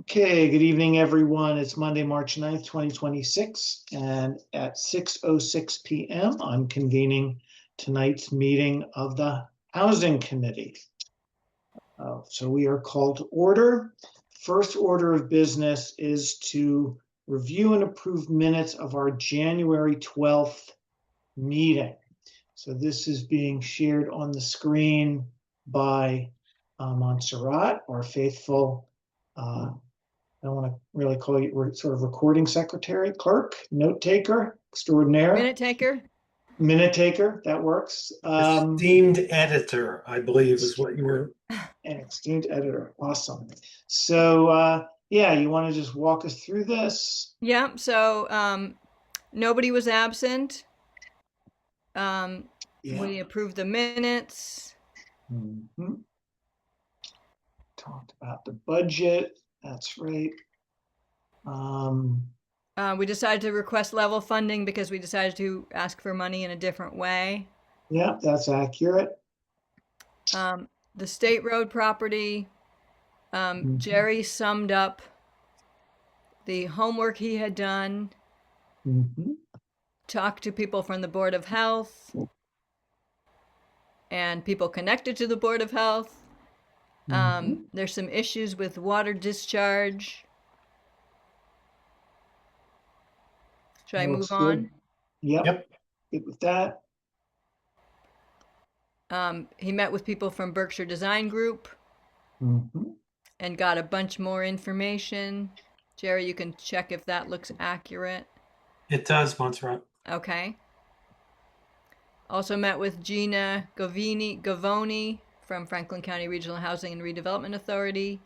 Okay, good evening, everyone. It's Monday, March 9th, 2026, and at 6:06 p.m., I'm convening tonight's meeting of the Housing Committee. So we are called to order. First order of business is to review and approve minutes of our January 12th meeting. So this is being shared on the screen by Montserrat, our faithful I don't want to really call you sort of recording secretary, clerk, note taker, extraordinaire. Minute taker, that works. Esteemed editor, I believe is what you were. An esteemed editor, awesome. So yeah, you want to just walk us through this? Yeah, so nobody was absent. We approved the minutes. Talked about the budget. That's right. We decided to request level funding because we decided to ask for money in a different way. Yeah, that's accurate. The state road property, Jerry summed up the homework he had done, talked to people from the Board of Health and people connected to the Board of Health. There's some issues with water discharge. Should I move on? Yep. Good with that. He met with people from Berkshire Design Group and got a bunch more information. Jerry, you can check if that looks accurate. It does, Montserrat. Okay. Also met with Gina Govoni from Franklin County Regional Housing and Redevelopment Authority.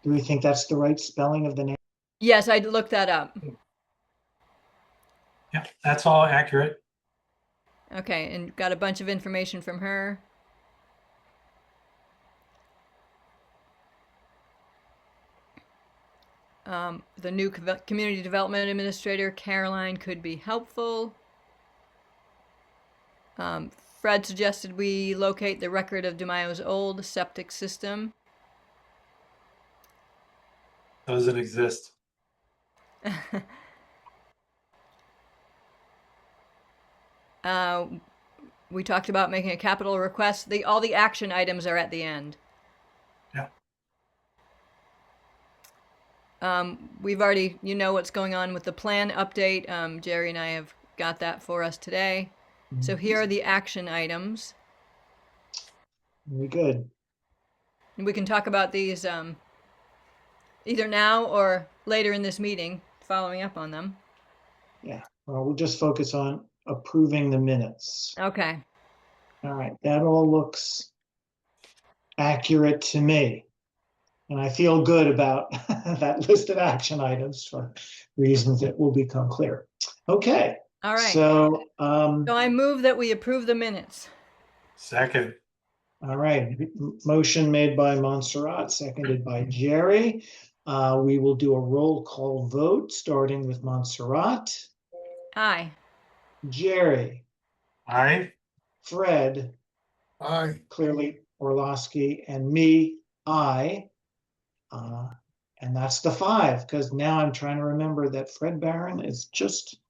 Do we think that's the right spelling of the name? Yes, I looked that up. Yeah, that's all accurate. Okay, and got a bunch of information from her. The new community development administrator, Caroline, could be helpful. Fred suggested we locate the record of DeMaio's old septic system. Doesn't exist. We talked about making a capital request. All the action items are at the end. Yeah. We've already, what's going on with the plan update. Jerry and I have got that for us today. So here are the action items. Very good. And we can talk about these either now or later in this meeting, following up on them. Yeah, well, we'll just focus on approving the minutes. Okay. All right, that all looks accurate to me. And I feel good about that list of action items for reasons that will become clear. Okay. All right. So I move that we approve the minutes. Second. All right. Motion made by Montserrat, seconded by Jerry. We will do a roll call vote, starting with Montserrat. Aye. Jerry. Aye. Fred. Aye. Clearly Orlowski, and me, aye. And that's the 5, because now I'm trying to remember that Fred Barron is just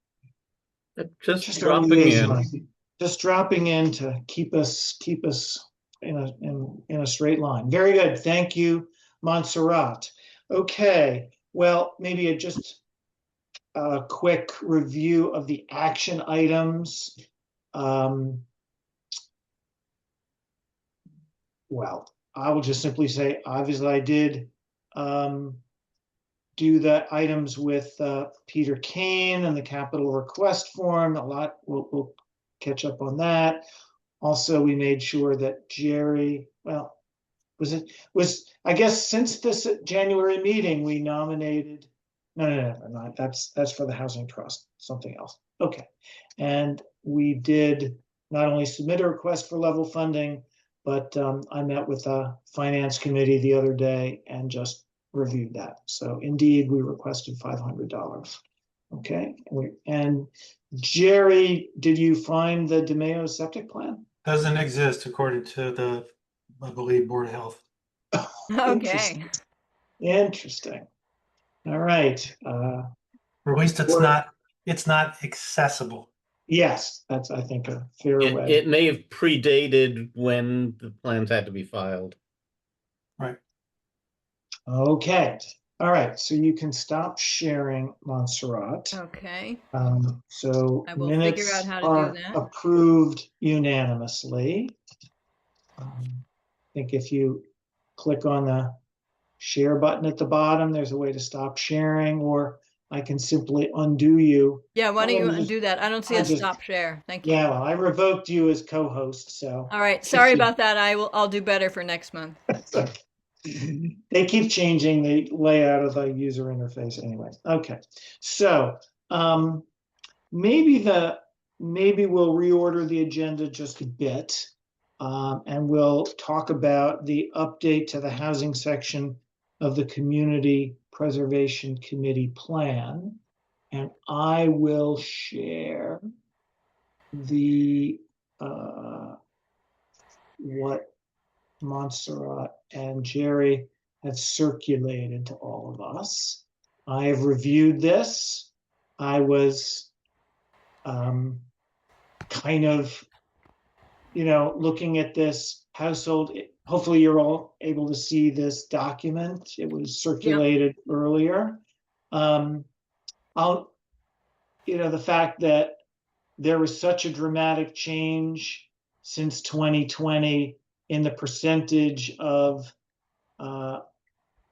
dropping in. Just dropping in to keep us in a straight line. Very good. Thank you, Montserrat. Okay. Well, maybe just a quick review of the action items. Well, I will just simply say, obviously, I did do the items with Peter Kane and the capital request form. A lot, we'll catch up on that. Also, we made sure that Jerry, well, I guess since this January meeting, we nominated, no, that's for the Housing Trust, something else. Okay. And we did not only submit a request for level funding, but I met with the Finance Committee the other day and just reviewed that. So indeed, we requested $500. Okay. And Jerry, did you find the DeMaio septic plan? Doesn't exist according to the, I believe, Board of Health. Okay. Interesting. All right. Or at least it's not accessible. Yes, that's, I think, a fair It, way. it may have predated when the plans had to be filed. Right. Okay. All right. So you can stop sharing, Montserrat. Okay. So I will figure out minutes how to do are that. approved unanimously. I think if you click on the share button at the bottom, there's a way to stop sharing, or I can simply undo you. Yeah, why don't Oh, you just- undo that? I don't see I a just- stop share. Thank you. Yeah, well, I revoked you as co-host, so. All right. Sorry about that. I'll do better for next month. They keep changing the layout of the user interface anyway. Okay, so maybe we'll reorder the agenda just a bit, and we'll talk about the update to the housing section of the Community Preservation Committee plan. And I will share the what Montserrat and Jerry have circulated to all of us. I have reviewed this. I was kind of, looking at this household. Hopefully you're all able to see this document. It was circulated earlier. The fact that there was such a dramatic change since 2020 in the percentage of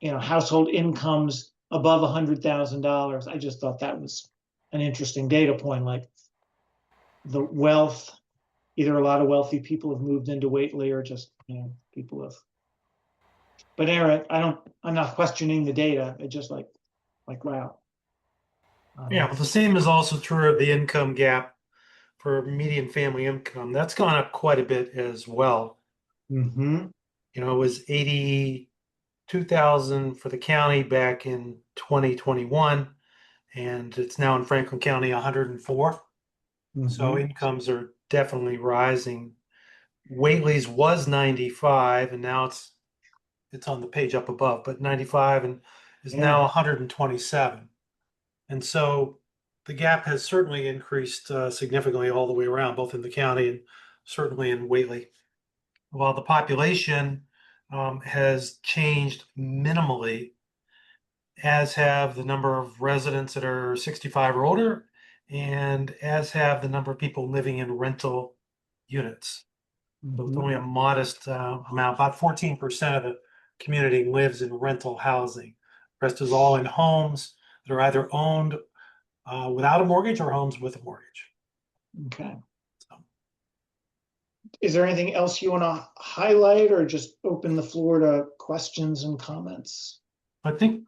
household incomes above $100,000. I just thought that was an interesting data point. Like the wealth, either a lot of wealthy people have moved into Whately, or just people have. But Eric, I'm not questioning the data. It just like wow. Yeah, but the same is also true of the income gap for median family income. That's gone up quite a bit as well. Mm-hmm. It was 82,000 for the county back in 2021, and it's now in Franklin County 104. Mm-hmm. So incomes are definitely rising. Whately's was 95, and now it's on the page up above, but 95 and is now 127. And so the gap has certainly increased significantly all the way around, both in the county and certainly in Whately. While the population has changed minimally, as have the number of residents that are 65 or older, and as have the number of people living in rental units. So it's only a modest amount. About 14% of the community lives in rental housing. The rest is all in homes that are either owned without a mortgage or homes with a mortgage. Okay. So. Is there anything else you want to highlight, or just open the floor to questions and comments? I think,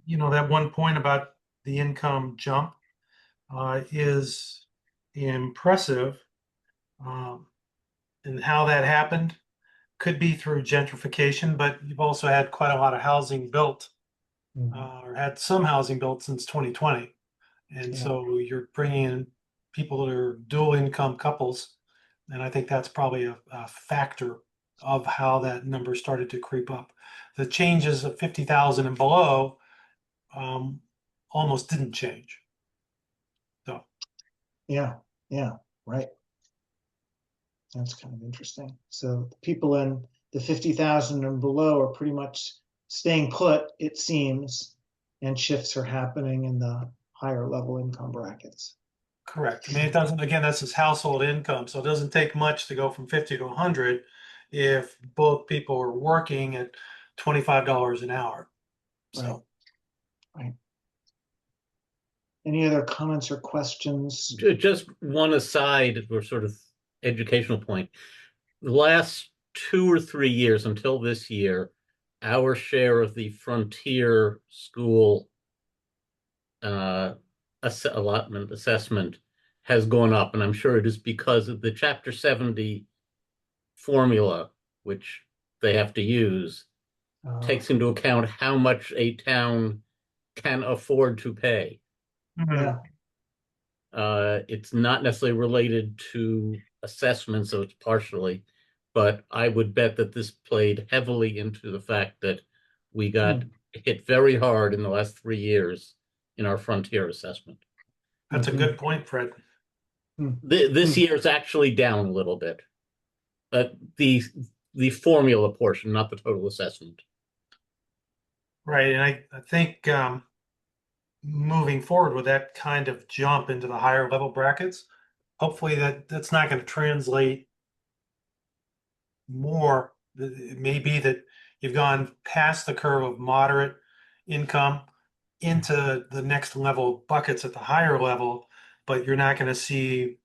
that one point about the income jump is impressive. And how that happened could be through gentrification, but you've also had quite a lot of housing built, or had some housing built since 2020. And so you're bringing in people that are dual income couples. And I think that's probably a factor of how that number started to creep up. The changes of 50,000 and below almost didn't change. So. Yeah, right. That's kind of interesting. So people in the 50,000 and below are pretty much staying put, it seems, and shifts are happening in the higher level income brackets. Correct. I mean, it doesn't, again, that's his household income. So it doesn't take much to go from 50 to 100 if both people are working at $25 an hour. So. Right. Any other comments or questions? Just one aside or sort of educational point. The last 2 or 3 years until this year, our share of the Frontier School allotment assessment has gone up, and I'm sure it is because of the Chapter 70 formula, which they have to use, takes into account how much a town can afford to pay. Yeah. It's not necessarily related to assessment, so it's partially, but I would bet that this played heavily into the fact that we got hit very hard in the last 3 years in our frontier assessment. That's a good point, Fred. This year is actually down a little bit. The formula portion, not the total assessment. Right, and I think moving forward with that kind of jump into the higher level brackets, hopefully that's not going to translate more. It may be that you've gone past the curve of moderate income into the next level buckets at the higher level, but you're not going to see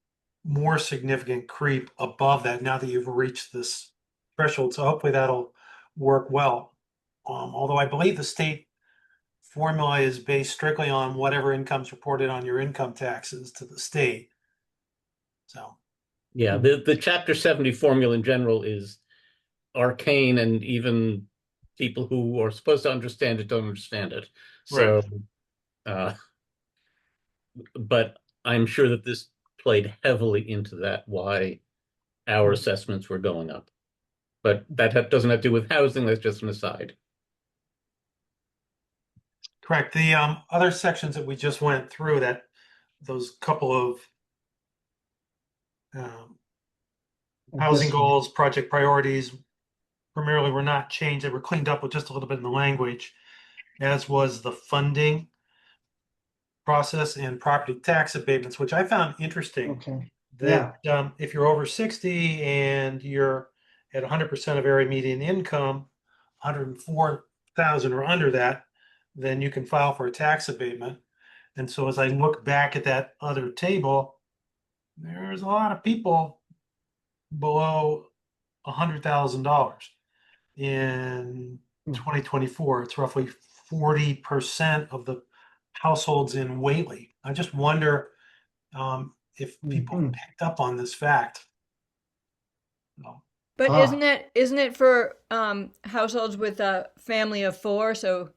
more significant creep above that now that you've reached this threshold. So hopefully that'll work well. Although I believe the state formula is based strictly on whatever income's reported on your income taxes to the state. So yeah, the Chapter 70 formula in general is arcane, and even people who are supposed to understand it don't understand it. So, but I'm sure that this played heavily into that, why our assessments were going up. But that doesn't have to do with housing. That's just an aside. correct. The other sections that we just went through, that those couple of housing goals, project priorities, primarily were not changed. They were cleaned up with just a little bit in the language, as was the funding process and property tax abatements, which I found interesting. Okay. That if you're over 60 and you're at 100% of area median income, 104,000 or under that, then you can file for a tax abatement. And so as I look back at that other table, there's a lot of people below $100,000 in 2024. It's roughly 40% of the households in Whately. I just wonder if people picked up on this fact. No. But isn't it for households with a family of 4? So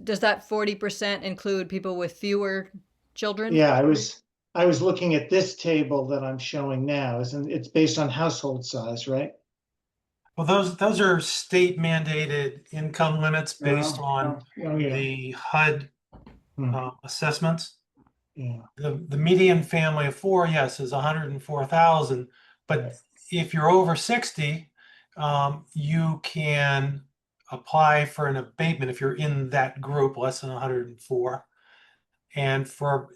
does that 40% include people with fewer children? Yeah, I was looking at this table that I'm showing now. It's based on household size, right? Well, those are state mandated income limits based on the HUD assessments. Yeah. The median family of 4, yes, is 104,000. But if you're over 60, you can apply for an abatement if you're in that group, less than 104. And for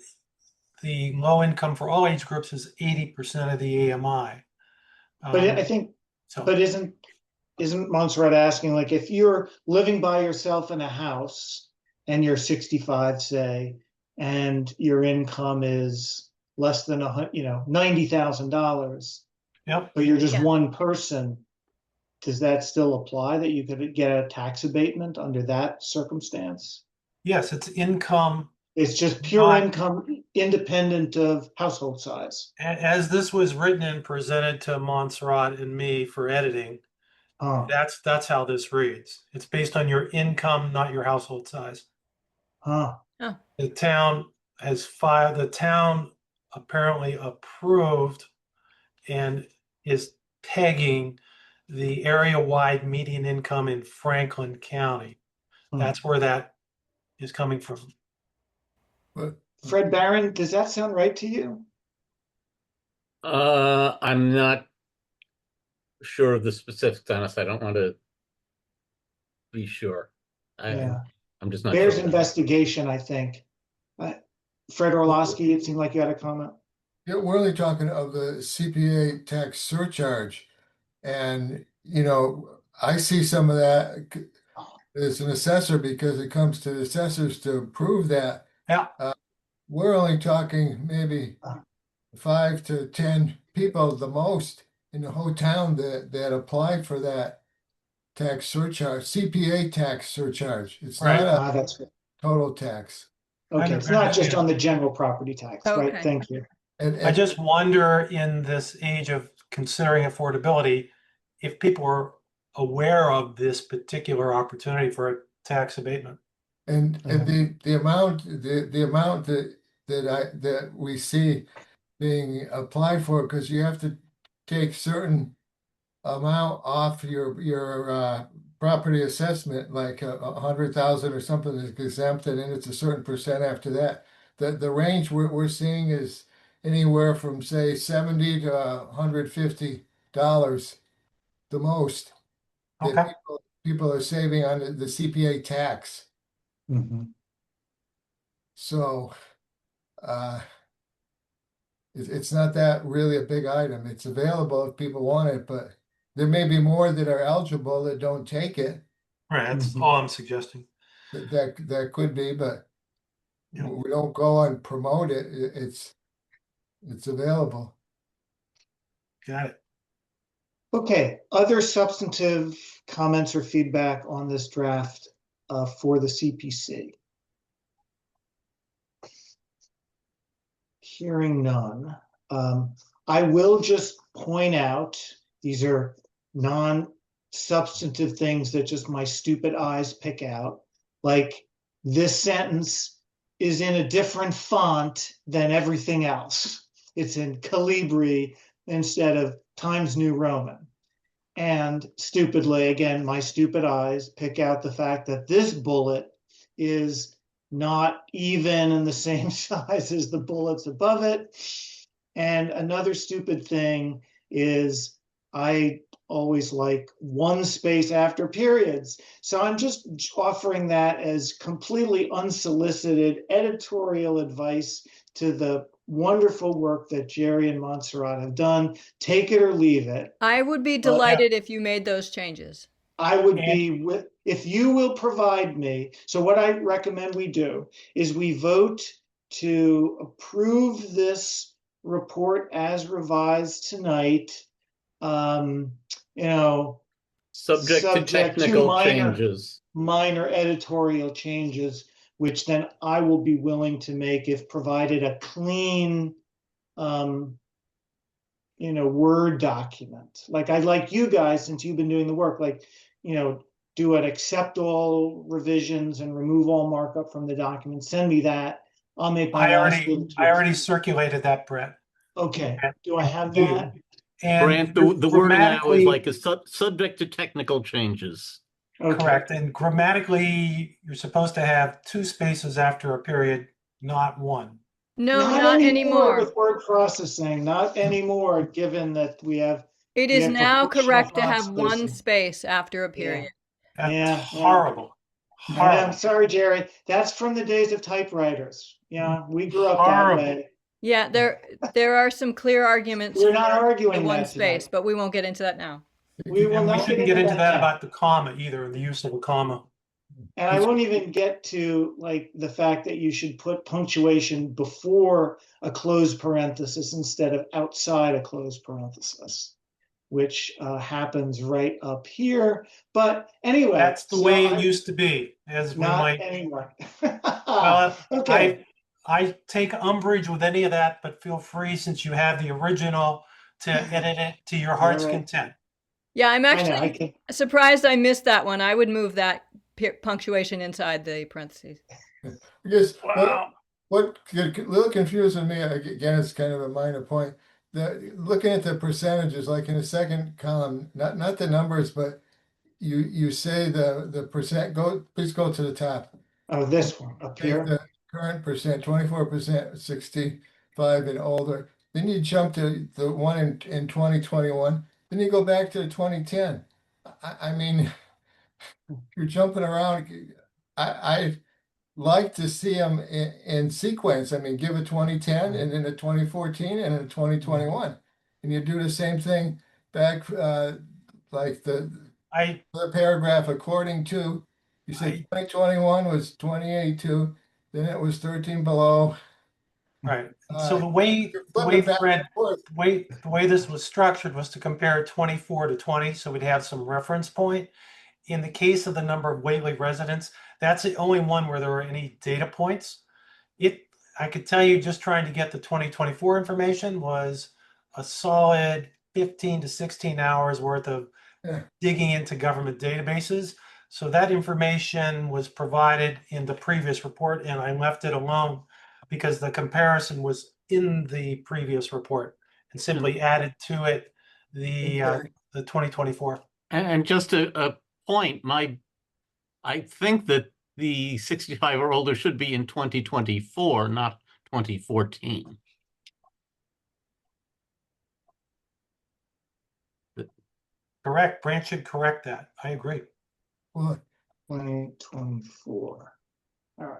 the low income for all age groups is 80% of the AMI. But I think, but isn't Montserrat asking, like, if you're living by yourself in a house and you're 65, say, and your income is less than $90,000, but you're just one person, does that still apply, that you could get a tax abatement under that circumstance? Yes, it's income. It's just pure income independent of household size. As this was written and presented to Montserrat and me for editing, that's how this reads. It's based on your income, not your household size. The town apparently approved and is pegging the area-wide median income in Franklin County. That's where that is coming from. Fred Barron, does that sound right to you? I'm not sure of the specifics on this. I don't want to be sure. I'm just not There's sure. investigation, I think. Fred Orlowski, it seemed like you had a comment. Yeah, we're only talking of the CPA tax surcharge. And, I see some of that as an assessor, because it comes to the assessors to prove that. Yeah. We're only talking maybe 5 to 10 people the most in the whole town that applied for that tax surcharge, CPA tax surcharge. It's not a total tax. Okay, it's not just on the general property tax, right? Thank you. And I just wonder, in this age of considering affordability, if people are aware of this particular opportunity for a tax abatement. And the amount that we see being applied for, because you have to take certain amount off your property assessment, like 100,000 or something is exempted, and it's a certain percent after that. The range we're seeing is anywhere from say $70 to $150, the most that Okay. people are saving on the CPA tax. Mhm. So it's not that really a big item. It's available if people want it, but there may be more that are eligible that don't take it. Right. That's Mhm. all I'm suggesting. That could be, but Yeah. we don't go and promote it. It's available. Got it. Okay, other substantive comments or feedback on this draft for the CPC? Hearing none. I will just point out, these are non-substantive things that just my stupid eyes pick out. Like, this sentence is in a different font than everything else. It's in Calibri instead of Times New Roman. And stupidly, again, my stupid eyes pick out the fact that this bullet is not even in the same size as the bullets above it. And another stupid thing is I always like one space after periods. So I'm just offering that as completely unsolicited editorial advice to the wonderful work that Jerry and Montserrat have done. Take it or leave it. I would be delighted if you made those changes. I would be with, if you will provide me. So what I recommend we do is we vote to approve this report as revised tonight. You know, Subject to technical changes. minor editorial changes, which then I will be willing to make if provided a clean, Word document. Like, I'd like you guys, since you've been doing the work, like, do it, accept all revisions and remove all markup from the document. Send me that. I'll make my last little tweaks. I already circulated that, Brett. Okay. Do I have Do. that? And Grant, the wording now is grammatically- like a subject to technical changes. Okay. Correct. And grammatically, you're supposed to have 2 spaces after a period, not 1. No, not anymore. With word processing, not anymore, given that we have. It is have now proportional correct to font have one spacing. space after a period. That's Yeah. horrible. And Horrible. I'm sorry, Jerry. That's from the days of typewriters. Yeah, we grew up Horrible. that way. Yeah, there are some clear arguments We're not for arguing the one that space, tonight. but we won't get into that now. We will And we not shouldn't get into that now. about the comma either, the use of a comma. And I won't even get to like the fact that you should put punctuation before a closed parenthesis instead of outside a closed parenthesis, which happens right up here. But anyway, That's the way it used to be, as we not might. anymore. Well, Okay. I take umbrage with any of that, but feel free, since you have the original, to edit it to your heart's All right. content. Yeah, I'm I know, actually surprised I missed that one. I would move that punctuation inside the parentheses. Because Wow. what a little confusing me, again, it's kind of a minor point. Looking at the percentages, like in the second column, not the numbers, but you say the percent. Please go to the top. Oh, this one up Take here. the current percent, 24%, 65 and older. Then you jump to the one in 2021. Then you go back to 2010. I mean, you're jumping around. I like to see them in sequence. I mean, give a 2010 and then a 2014 and a 2021. And you do the same thing back, like the paragraph according to, you said 2021 was 28.2, then it was 13 below. Right. So the way this was structured was to compare 24 to 20, so we'd have some reference point. In the case of the number of Whately residents, that's the only one where there were any data points. I could tell you, just trying to get the 2024 information was a solid 15 to 16 hours worth of digging into government databases. So that information was provided in the previous report, and I left it alone because the comparison was in the previous report and simply added to it the 2024. And just a point, I think that the 65 or older should be in 2024, not 2014. Correct. Branch should correct that. I agree. Well, 2024. All right.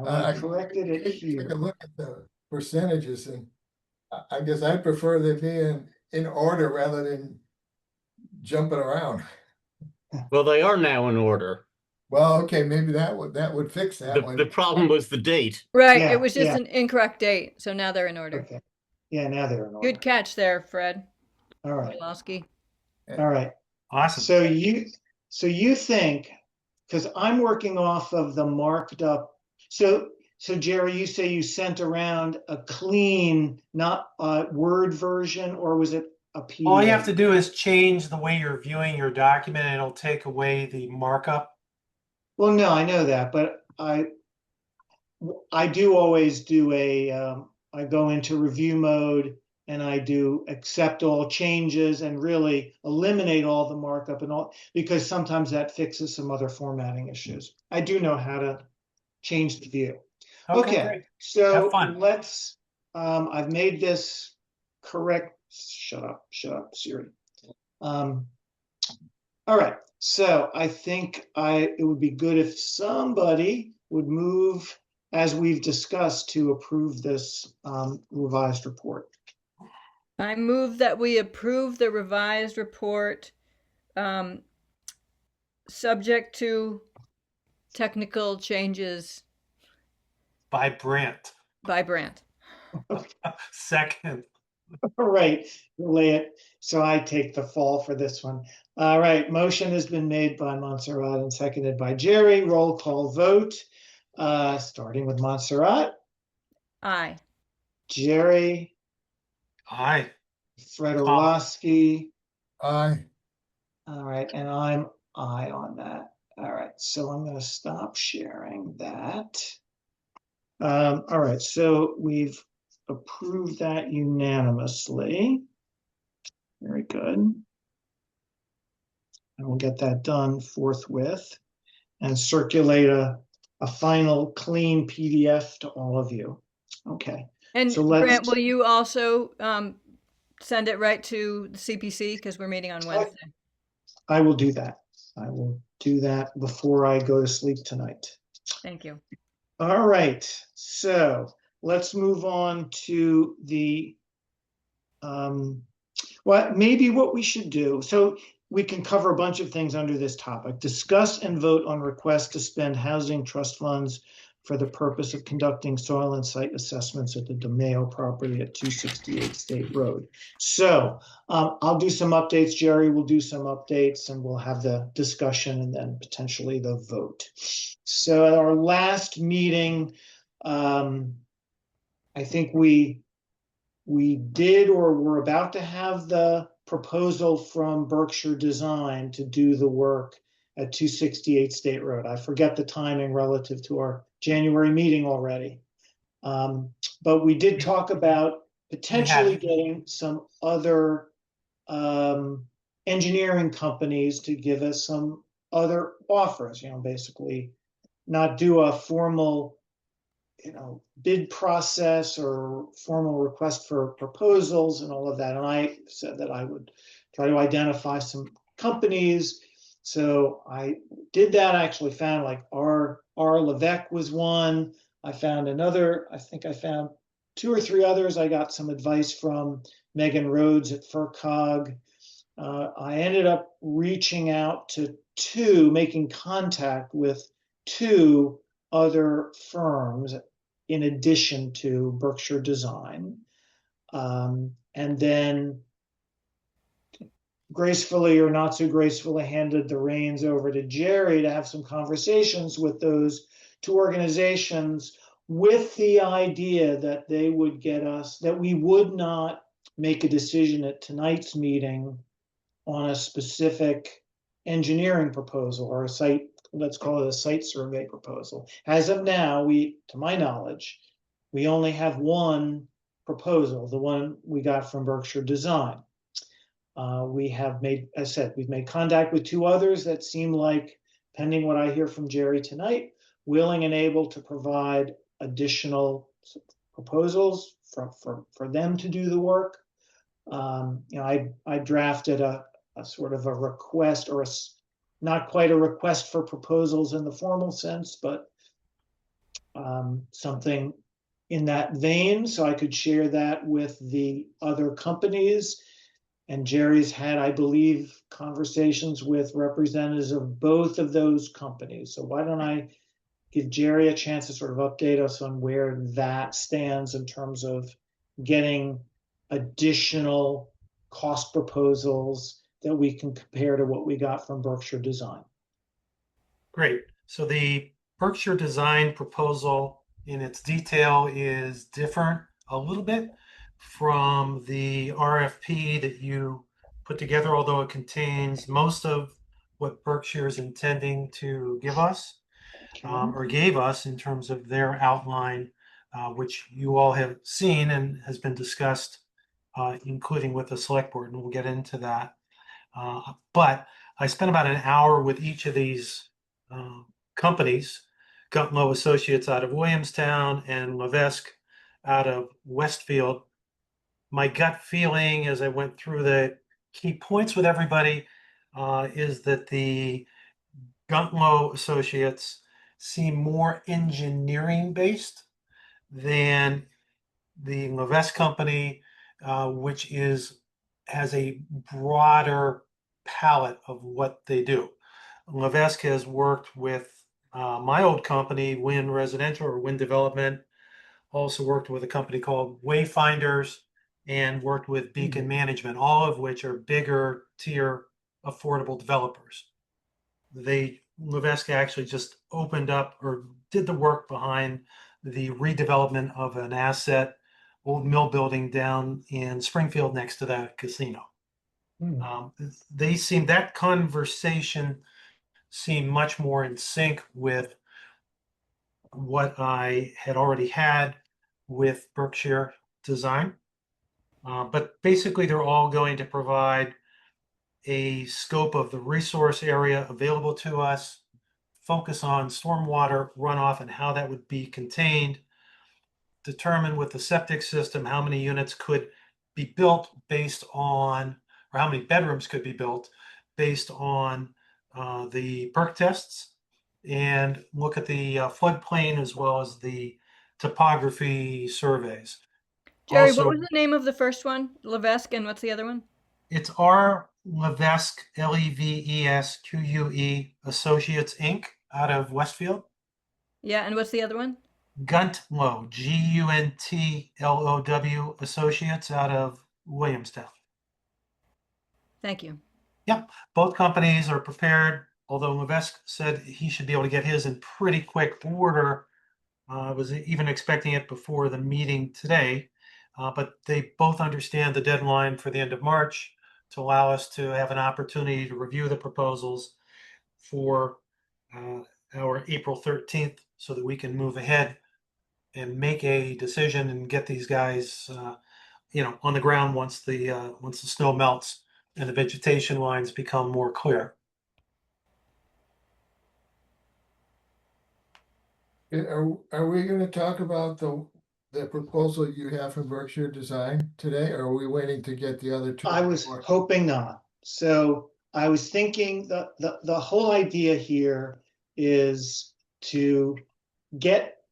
I Corrected it take a here. look at the percentages, and I guess I prefer they be in order rather than jumping around. Well, they are now in order. Well, okay, maybe that would fix that one. The problem was the date. Right, Yeah, it was just yeah. an incorrect date, so now they're in order. Okay. Yeah, now they're in order. Good catch there, Fred All right. Wolowski. All right. Awesome. So you think, because I'm working off of the marked up. So Jerry, you say you sent around a clean, not a Word version, or was it a PDF? All you have to do is change the way you're viewing your document, and it'll take away the markup. Well, no, I know that, but I do always do I go into review mode and I do accept all changes and really eliminate all the markup and all, because sometimes that fixes some other formatting issues. I do know how to change the view. Okay, Great. so Have fun. let's, I've made this correct. Shut up, Siri. All right, so I think it would be good if somebody would move, as we've discussed, to approve this revised report. I move that we approve the revised report, subject to technical changes By Brandt. by Brandt. Second. All right, lay it. So I take the fall for this one. All right, motion has been made by Montserrat and seconded by Jerry. Roll call vote, starting with Montserrat, Aye. Jerry, Aye. Fred Orlowski. Aye. All right, and I'm aye on that. All right, so I'm going to stop sharing that. All right, so we've approved that unanimously. Very good. And we'll get that done forthwith and circulate a final clean PDF to all of you. Okay. And So let's- Brandt, will you also send it right to the CPC, because we're meeting on Wednesday? I will do that. I will do that before I go to sleep tonight. Thank you. All right, so let's move on to the, maybe what we should do. So we can cover a bunch of things under this topic. Discuss and vote on request to spend housing trust funds for the purpose of conducting soil and site assessments at the DeMayo property at 268 State Road. So I'll do some updates. Jerry will do some updates, and we'll have the discussion and then potentially the vote. So at our last meeting, I think we did, or were about to have, the proposal from Berkshire Design to do the work at 268 State Road. I forget the timing relative to our January meeting already. But we did talk about potentially getting some other engineering companies to give us some other offers, basically not do a formal, bid process or formal request for proposals and all of that. And I said that I would try to identify some companies. So I did that. I actually found like our Levesque was one. I found another. I think I found 2 or 3 others. I got some advice from Megan Rhodes at FERCog. I ended up reaching out to 2, making contact with 2 other firms in addition to Berkshire Design. And then gracefully or not so gracefully handed the reins over to Jerry to have some conversations with those 2 organizations, with the idea that they would get us, that we would not make a decision at tonight's meeting on a specific engineering proposal or a site, let's call it a site survey proposal. As of now, to my knowledge, we only have one proposal, the one we got from Berkshire Design. We have made, as I said, we've made contact with two others that seem like, pending what I hear from Jerry tonight, willing and able to provide additional proposals for them to do the work. I drafted a sort of a request, or not quite a request for proposals in the formal sense, but something in that vein, so I could share that with the other companies. And Jerry's had, I believe, conversations with representatives of both of those companies. So why don't I give Jerry a chance to sort of update us on where that stands in terms of getting additional cost proposals that we can compare to what we got from Berkshire Design. Great. So the Berkshire Design proposal in its detail is different a little bit from the RFP that you put together, although it contains most of what Berkshire is intending to give us, or gave us in terms of their outline, which you all have seen and has been discussed, including with the select board, and we'll get into that. But I spent about an hour with each of these companies, Guntlow Associates out of Williamstown and Levesque out of Westfield. My gut feeling as I went through the key points with everybody is that the Guntlow Associates seem more engineering based than the Levesque company, which has a broader palette of what they do. Levesque has worked with my old company, Wind Residential or Wind Development, also worked with a company called Wayfinders, and worked with Beacon Management, all of which are bigger tier affordable developers. Levesque actually just opened up or did the work behind the redevelopment of an old mill building down in Springfield next to the casino. That conversation seemed much more in sync with what I had already had with Berkshire Design. But basically, they're all going to provide a scope of the resource area available to us, focus on stormwater runoff and how that would be contained, determine with the septic system how many units could be built based on, or how many bedrooms could be built based on the perk tests, and look at the floodplain as well as the topography surveys. Jerry, Also, what was the name of the first one? Levesque, and what's the other one? It's our Levesque, Levesque Associates, Inc., out of Westfield. Yeah, and what's the other one? Guntlow, Guntlow Associates, out of Williamstown. Thank you. Yep, both companies are prepared, although Levesque said he should be able to get his in pretty quick order. I was even expecting it before the meeting today, but they both understand the deadline for the end of March to allow us to have an opportunity to review the proposals for our April 13th so that we can move ahead and make a decision and get these guys on the ground once the snow melts and the vegetation lines become more clear. Are we going to talk about the proposal you have from Berkshire Design today, or are we waiting to get the other two? I was hoping not. So I was thinking the whole idea here is to get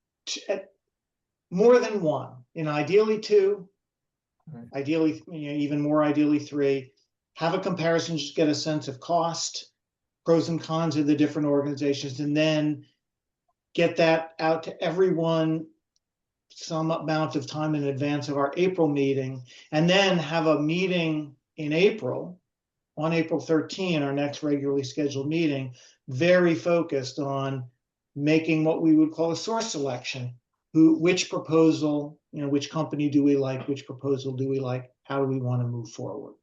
more than one, ideally two, right. Ideally, even more ideally three, have a comparison, just get a sense of cost, pros and cons of the different organizations, and then get that out to everyone some amount of time in advance of our April meeting, and then have a meeting in April, on April 13, our next regularly scheduled meeting, very focused on making what we would call a source selection. Which proposal, which company do we like, which proposal do we like, how do we want to move forward?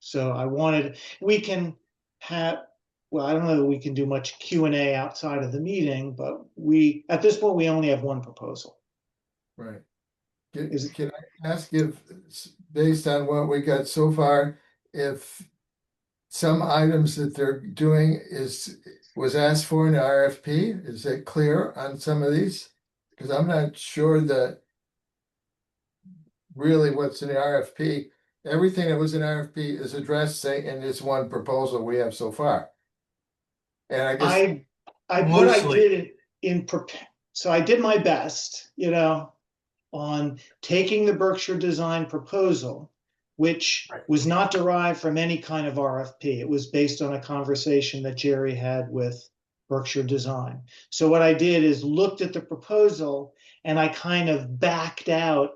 So I don't know that we can do much Q&A outside of the meeting, but at this point, we only have one proposal. Right. Can I ask if, based on what we got so far, if some items that they're doing was asked for in the RFP? Is it clear on some of these? Because I'm not sure that really what's in the RFP, everything that was in RFP is addressed, say, in this one proposal we have so far. And I guess what I Loosely. did so I did my best, on taking the Berkshire Design proposal, which was not derived from any kind of RFP. It was based on a conversation that Jerry had with Berkshire Design. So what I did is looked at the proposal and I kind of backed out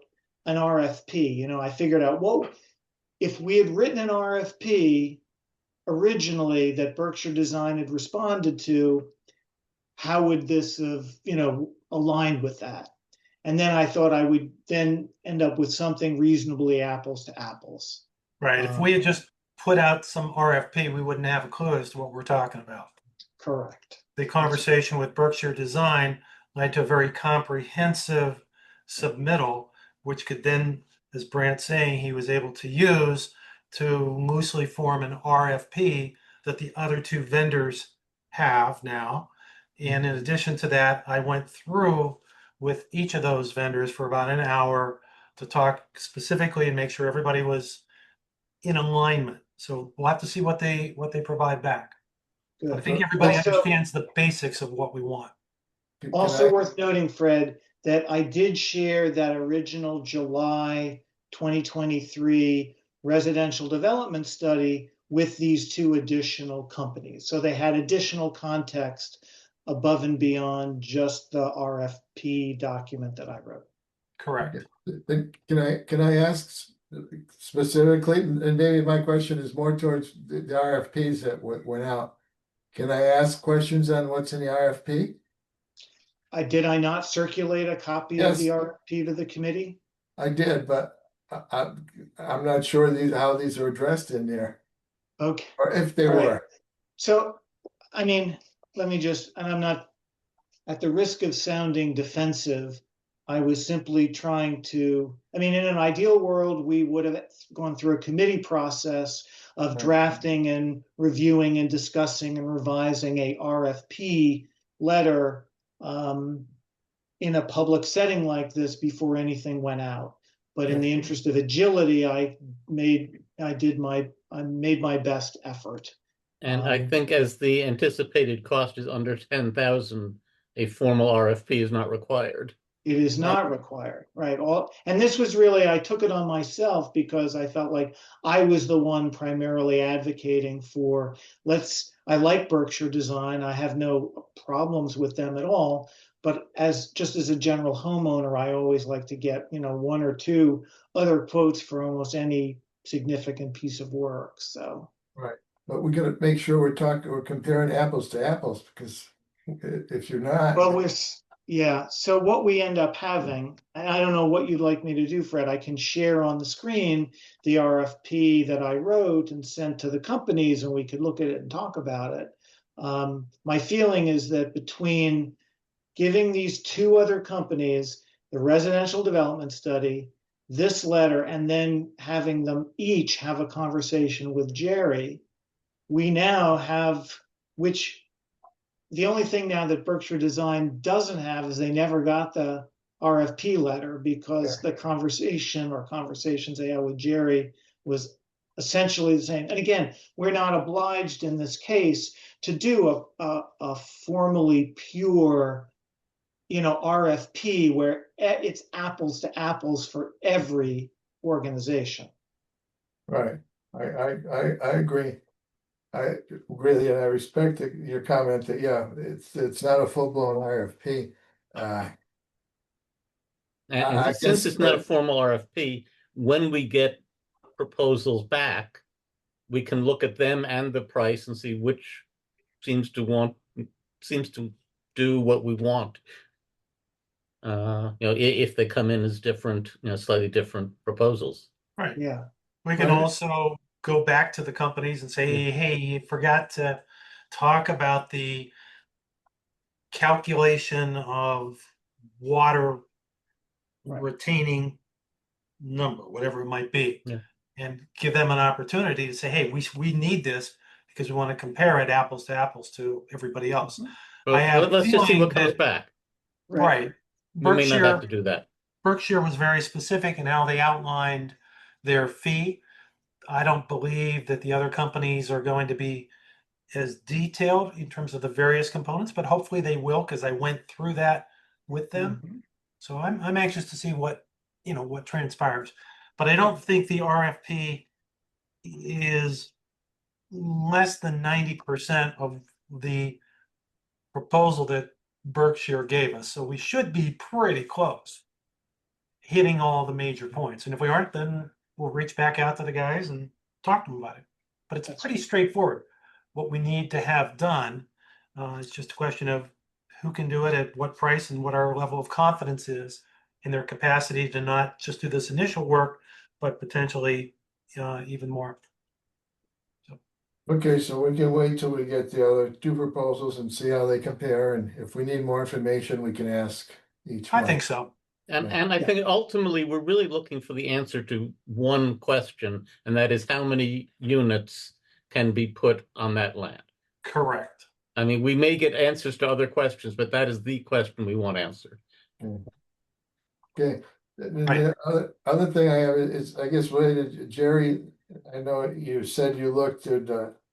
an RFP. I figured out, well, if we had written an RFP originally that Berkshire Design had responded to, how would this have, aligned with that? And then I thought I would then end up with something reasonably apples to apples. Right. If we had just put out some RFP, we wouldn't have a clue as to what we're talking about. Correct. The conversation with Berkshire Design led to a very comprehensive submittal, which could then, as Brant's saying, he was able to use to loosely form an RFP that the other two vendors have now. And in addition to that, I went through with each of those vendors for about an hour to talk specifically and make sure everybody was in alignment. So we'll have to see what they provide back. Good. I think everybody Also- understands the basics of what we want. Also worth noting, Fred, that I did share that original July 2023 residential development study with these two additional companies. So they had additional context above and beyond just the RFP document that I wrote. Correct. Can I ask specifically, and maybe my question is more towards the RFPs that went out. Can I ask questions on what's in the RFP? Did I not circulate a copy of the Yes. RFP to the committee? I did, but I'm not sure how these are addressed in there, Okay. or if they All right. were. So, let me just, and I'm not, at the risk of sounding defensive, I was simply trying to, in an ideal world, we would have gone through a committee process of Right. drafting and reviewing and discussing and revising a RFP letter in a public setting like this before anything went out. But in the interest of agility, I made my best effort. And I think as the anticipated cost is under 10,000, a formal RFP is not required. It is not required, right? And this was really, I took it on myself because I felt like I was the one primarily advocating for, I like Berkshire Design. I have no problems with them at all. But just as a general homeowner, I always like to get, one or two other quotes for almost any significant piece of work. So. Right. But we got to make sure we're comparing apples to apples, because if you're not. Well, so what we end up having, and I don't know what you'd like me to do, Fred, I can share on the screen the RFP that I wrote and sent to the companies, and we could look at it and talk about it. My feeling is that between giving these two other companies the residential development study, this letter, and then having them each have a conversation with Jerry, we now have, the only thing now that Berkshire Design doesn't have is they never got the RFP letter, because the conversations they had with Jerry was essentially the same. And again, we're not obliged in this case to do a formally pure, RFP where it's apples to apples for every organization. Right. I agree. I really, and I respect your comment that, it's not a full-blown RFP. And since it's not a formal RFP, when we get proposals back, we can look at them and the price and see which seems to do what we want. If they come in as different, slightly different proposals. Right. Yeah. We can also go back to the companies and say, hey, you forgot to talk about the calculation of water retaining number, whatever it might be. Yeah. and give them an opportunity to say, hey, we need this because we want to compare it apples to apples to everybody else. I have a let's just see what feeling comes that, back. right, We may not have Berkshire to do that. Berkshire was very specific in how they outlined their fee. I don't believe that the other companies are going to be as detailed in terms of the various components, but hopefully they will, because I went through that with them. So I'm anxious to see what transpires. But I don't think the RFP is less than 90% of the proposal that Berkshire gave us. So we should be pretty close, hitting all the major points. And if we aren't, then we'll reach back out to the guys and talk to them about it. But it's pretty straightforward. What we need to have done, it's just a question of who can do it at what price and what our level of confidence is in their capacity to not just do this initial work, but potentially even more. Okay, so we can wait till we get the other two proposals and see how they compare, and if we need more information, we can ask each I one. think so. And I think ultimately we're really looking for the answer to one question, and that is how many units can be put on that land. Correct. I mean, we may get answers to other questions, but that is the question we want answered. Okay, the other thing I have is, I guess, related to Jerry. I know you said you looked at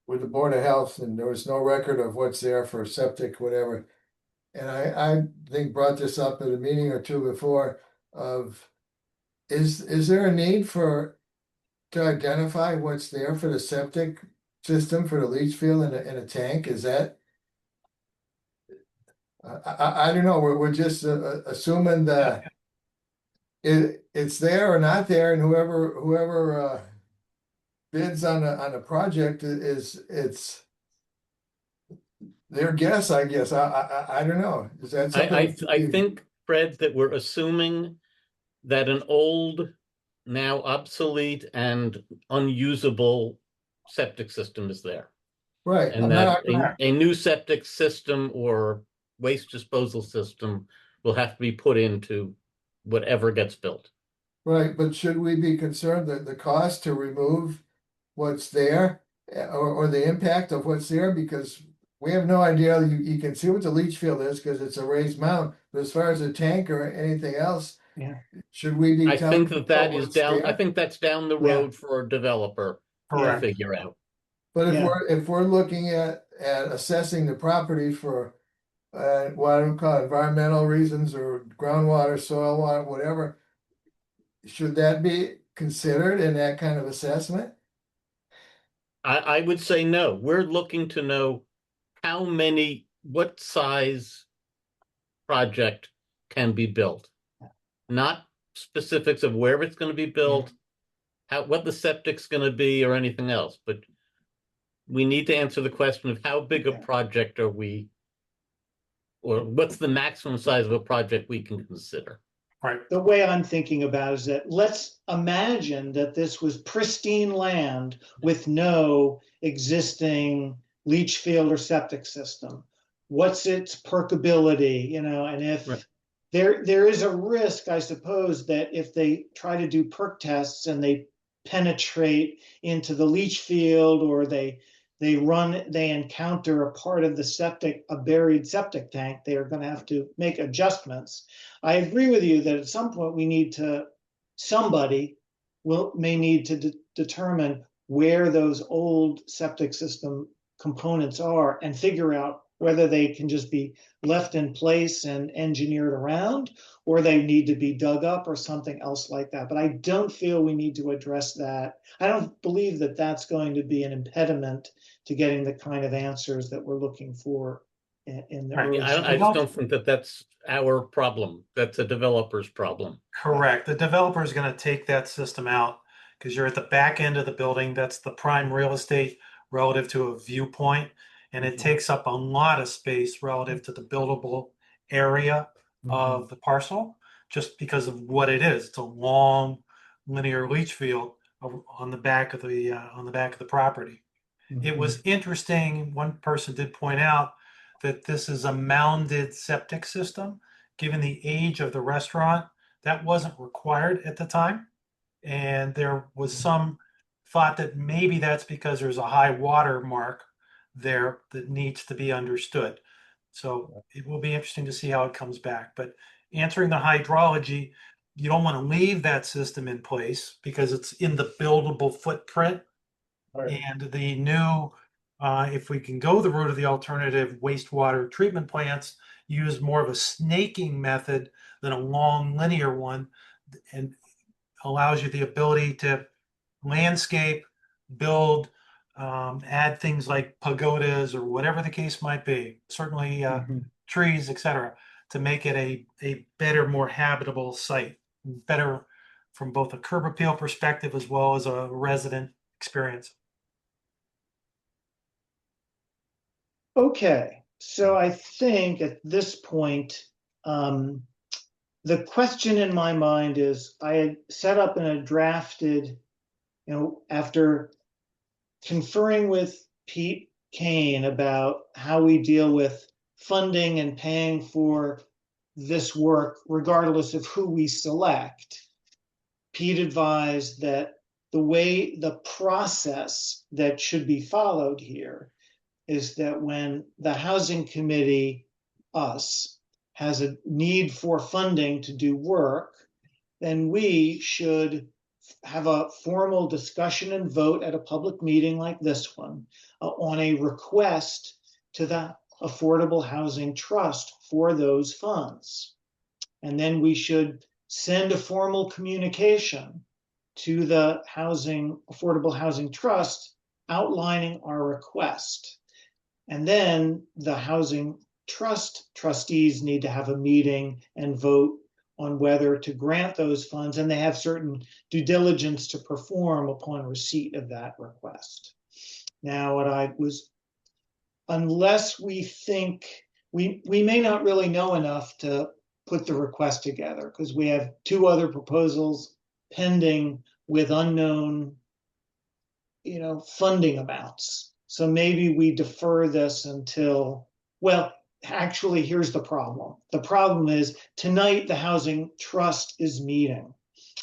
with the Board of Health and there was no record of what's there for septic, whatever. And I think brought this up at a meeting or two before of, is there a need to identify what's there for the septic system for the leach field in a tank? Is that, I don't know, we're just assuming that it's there or not there, and whoever bids on a project it's their guess, I guess. I don't know. Is that something? I think, Fred, that we're assuming that an old, now obsolete and unusable septic system is there. Right. And that a new septic system or waste disposal system will have to be put into whatever gets built. Right, but should we be concerned that the cost to remove what's there or the impact of what's there? Because we have no idea. You can see what the leach field is because it's a raised mound. But as far as a tank or anything else, should we be? I think that is down. I think that's down the road for a developer to figure out. But if we're looking at assessing the property for what I don't call it, environmental reasons or groundwater, soil water, whatever, should that be considered in that kind of assessment? I would say no. We're looking to know what size project can be built, not specifics of where it's going to be built, what the septic's going to be or anything else, but we need to answer the question of how big a project are we, or what's the maximum size of a project we can consider. Right. The way I'm thinking about it is that let's imagine that this was pristine land with no existing leach field or septic system. What's its percolability, and if there is a risk, I suppose, that if they try to do perk tests and they penetrate into the leach field or they encounter a part of a buried septic tank, they are going to have to make adjustments. I agree with you that at some point somebody may need to determine where those old septic system components are and figure out whether they can just be left in place and engineered around, or they need to be dug up or something else like that. But I don't feel we need to address that. I don't believe that that's going to be an impediment to getting the kind of answers that we're looking for in the early. I just don't think that that's our problem. That's a developer's problem. Correct. The developer is going to take that system out because you're at the back end of the building. That's the prime real estate relative to a viewpoint. And it takes up a lot of space relative to the buildable area of the parcel, just because of what it is. It's a long linear leach field on the back of the property. It was interesting. One person did point out that this is a mounded septic system. Given the age of the restaurant, that wasn't required at the time. And there was some thought that maybe that's because there's a high water mark there that needs to be understood. So it will be interesting to see how it comes back. But answering the hydrology, you don't want to leave that system in place because it's in the buildable footprint. Right. And the new, if we can go the route of the alternative wastewater treatment plants, use more of a snaking method than a long linear one, and allows you the ability to landscape, build, add things like pagodas or whatever the case might be, certainly trees, etc., to make it a better, more habitable site, better from both a curb appeal perspective as well as a resident experience. Okay, so I think at this point, the question in my mind is, I had set up and had drafted, after conferring with Pete Kane about how we deal with funding and paying for this work, regardless of who we select. Pete advised that the process that should be followed here is that when the housing committee, us, has a need for funding to do work, then we should have a formal discussion and vote at a public meeting like this one on a request to the Affordable Housing Trust for those funds. And then we should send a formal communication to the Affordable Housing Trust outlining our request. And then the Housing Trust trustees need to have a meeting and vote on whether to grant those funds, and they have certain due diligence to perform upon receipt of that request. Now, unless we think, we may not really know enough to put the request together, because we have 2 other proposals pending with unknown, funding amounts. So maybe we defer this until, well, actually, here's the problem. The problem is tonight the Housing Trust is meeting.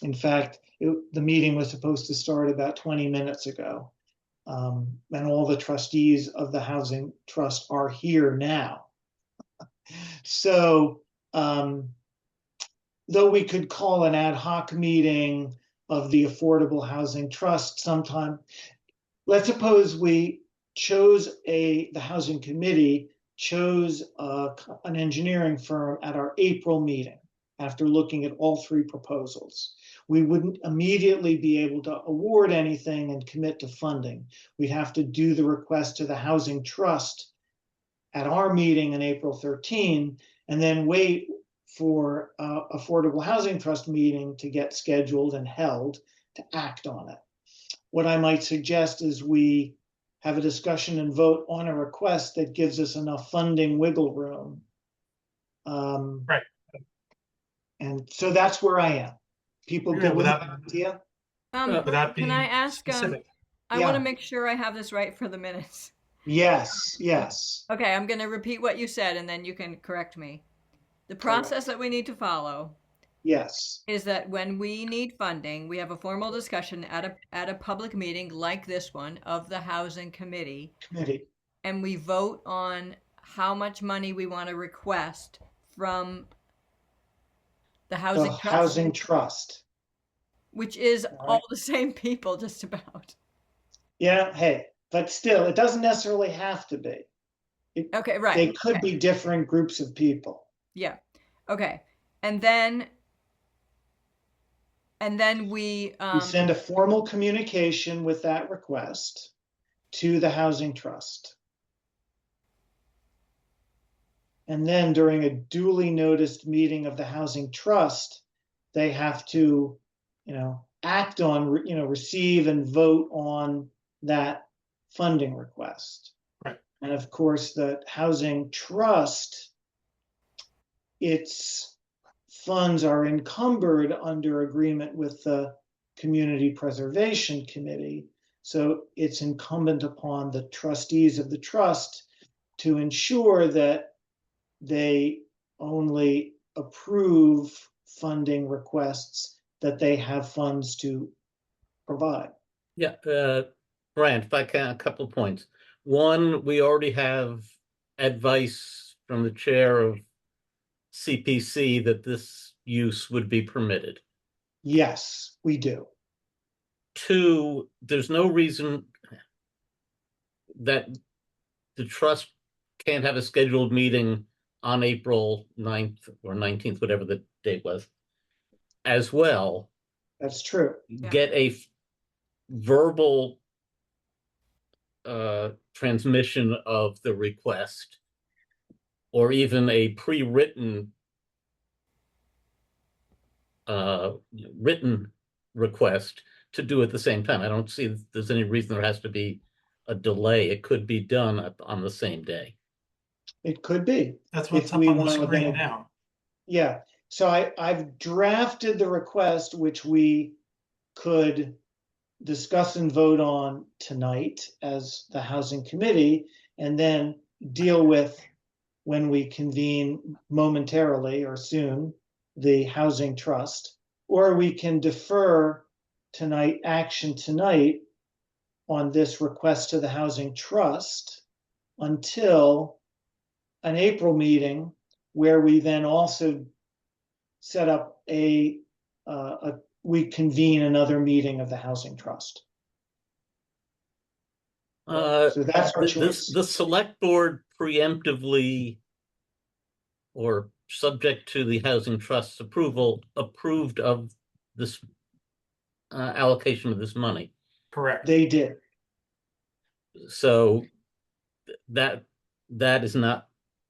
In fact, the meeting was supposed to start about 20 minutes ago. And all the trustees of the Housing Trust are here now. So, though we could call an ad hoc meeting of the Affordable Housing Trust sometime, let's suppose we chose the Housing Committee chose an engineering firm at our April meeting after looking at all 3 proposals. We wouldn't immediately be able to award anything and commit to funding. We'd have to do the request to the Housing Trust at our meeting on April 13, and then wait for Affordable Housing Trust meeting to get scheduled and held to act on it. What I might suggest is we have a discussion and vote on a request that gives us enough funding wiggle room. Right. And so that's where I am. People good with that idea? Without being can I ask, specific. I want to make sure I have this right for the minutes. Yes, yes. Okay, I'm going to repeat what you said and then you can correct me. The process that we need to follow, yes, is that when we need funding, we have a formal discussion at a public meeting like this one of the Housing Committee, and we vote on how much money we want to request from the Housing Trust, which is all the same people just about. Yeah, hey, but still, it doesn't necessarily have to be. Okay, right. They could be different groups of people. Yeah. Okay. And then we send a formal communication with that request to the Housing Trust. And then during a duly noticed meeting of the Housing Trust, they have to, act on, receive and vote on that funding request. Right. And of course, the Housing Trust, its funds are encumbered under agreement with the Community Preservation Committee. So it's incumbent upon the trustees of the trust to ensure that they only approve funding requests that they have funds to provide. Yeah, Brant, if I can, a couple of points. One, we already have advice from the chair of CPC that this use would be permitted. Yes, we do. Two, there's no reason that the trust can't have a scheduled meeting on April 9th or 19th, whatever the date was, as well. That's true. Get a verbal transmission of the request, or even a pre-written written request to do at the same time. I don't see that there's any reason there has to be a delay. It could be done on the same day. It could be. That's what's If up we on the want to screen then- now. Yeah, so I've drafted the request, which we could discuss and vote on tonight as the Housing Committee, and then deal with when we convene momentarily or soon, the Housing Trust. Or we can defer action tonight on this request to the Housing Trust until an April meeting, where we then also set up we convene another meeting of the Housing Trust. So that's our choice. The select board preemptively, or subject to the Housing Trust's approval, approved of this allocation of this money. Correct. They did. So that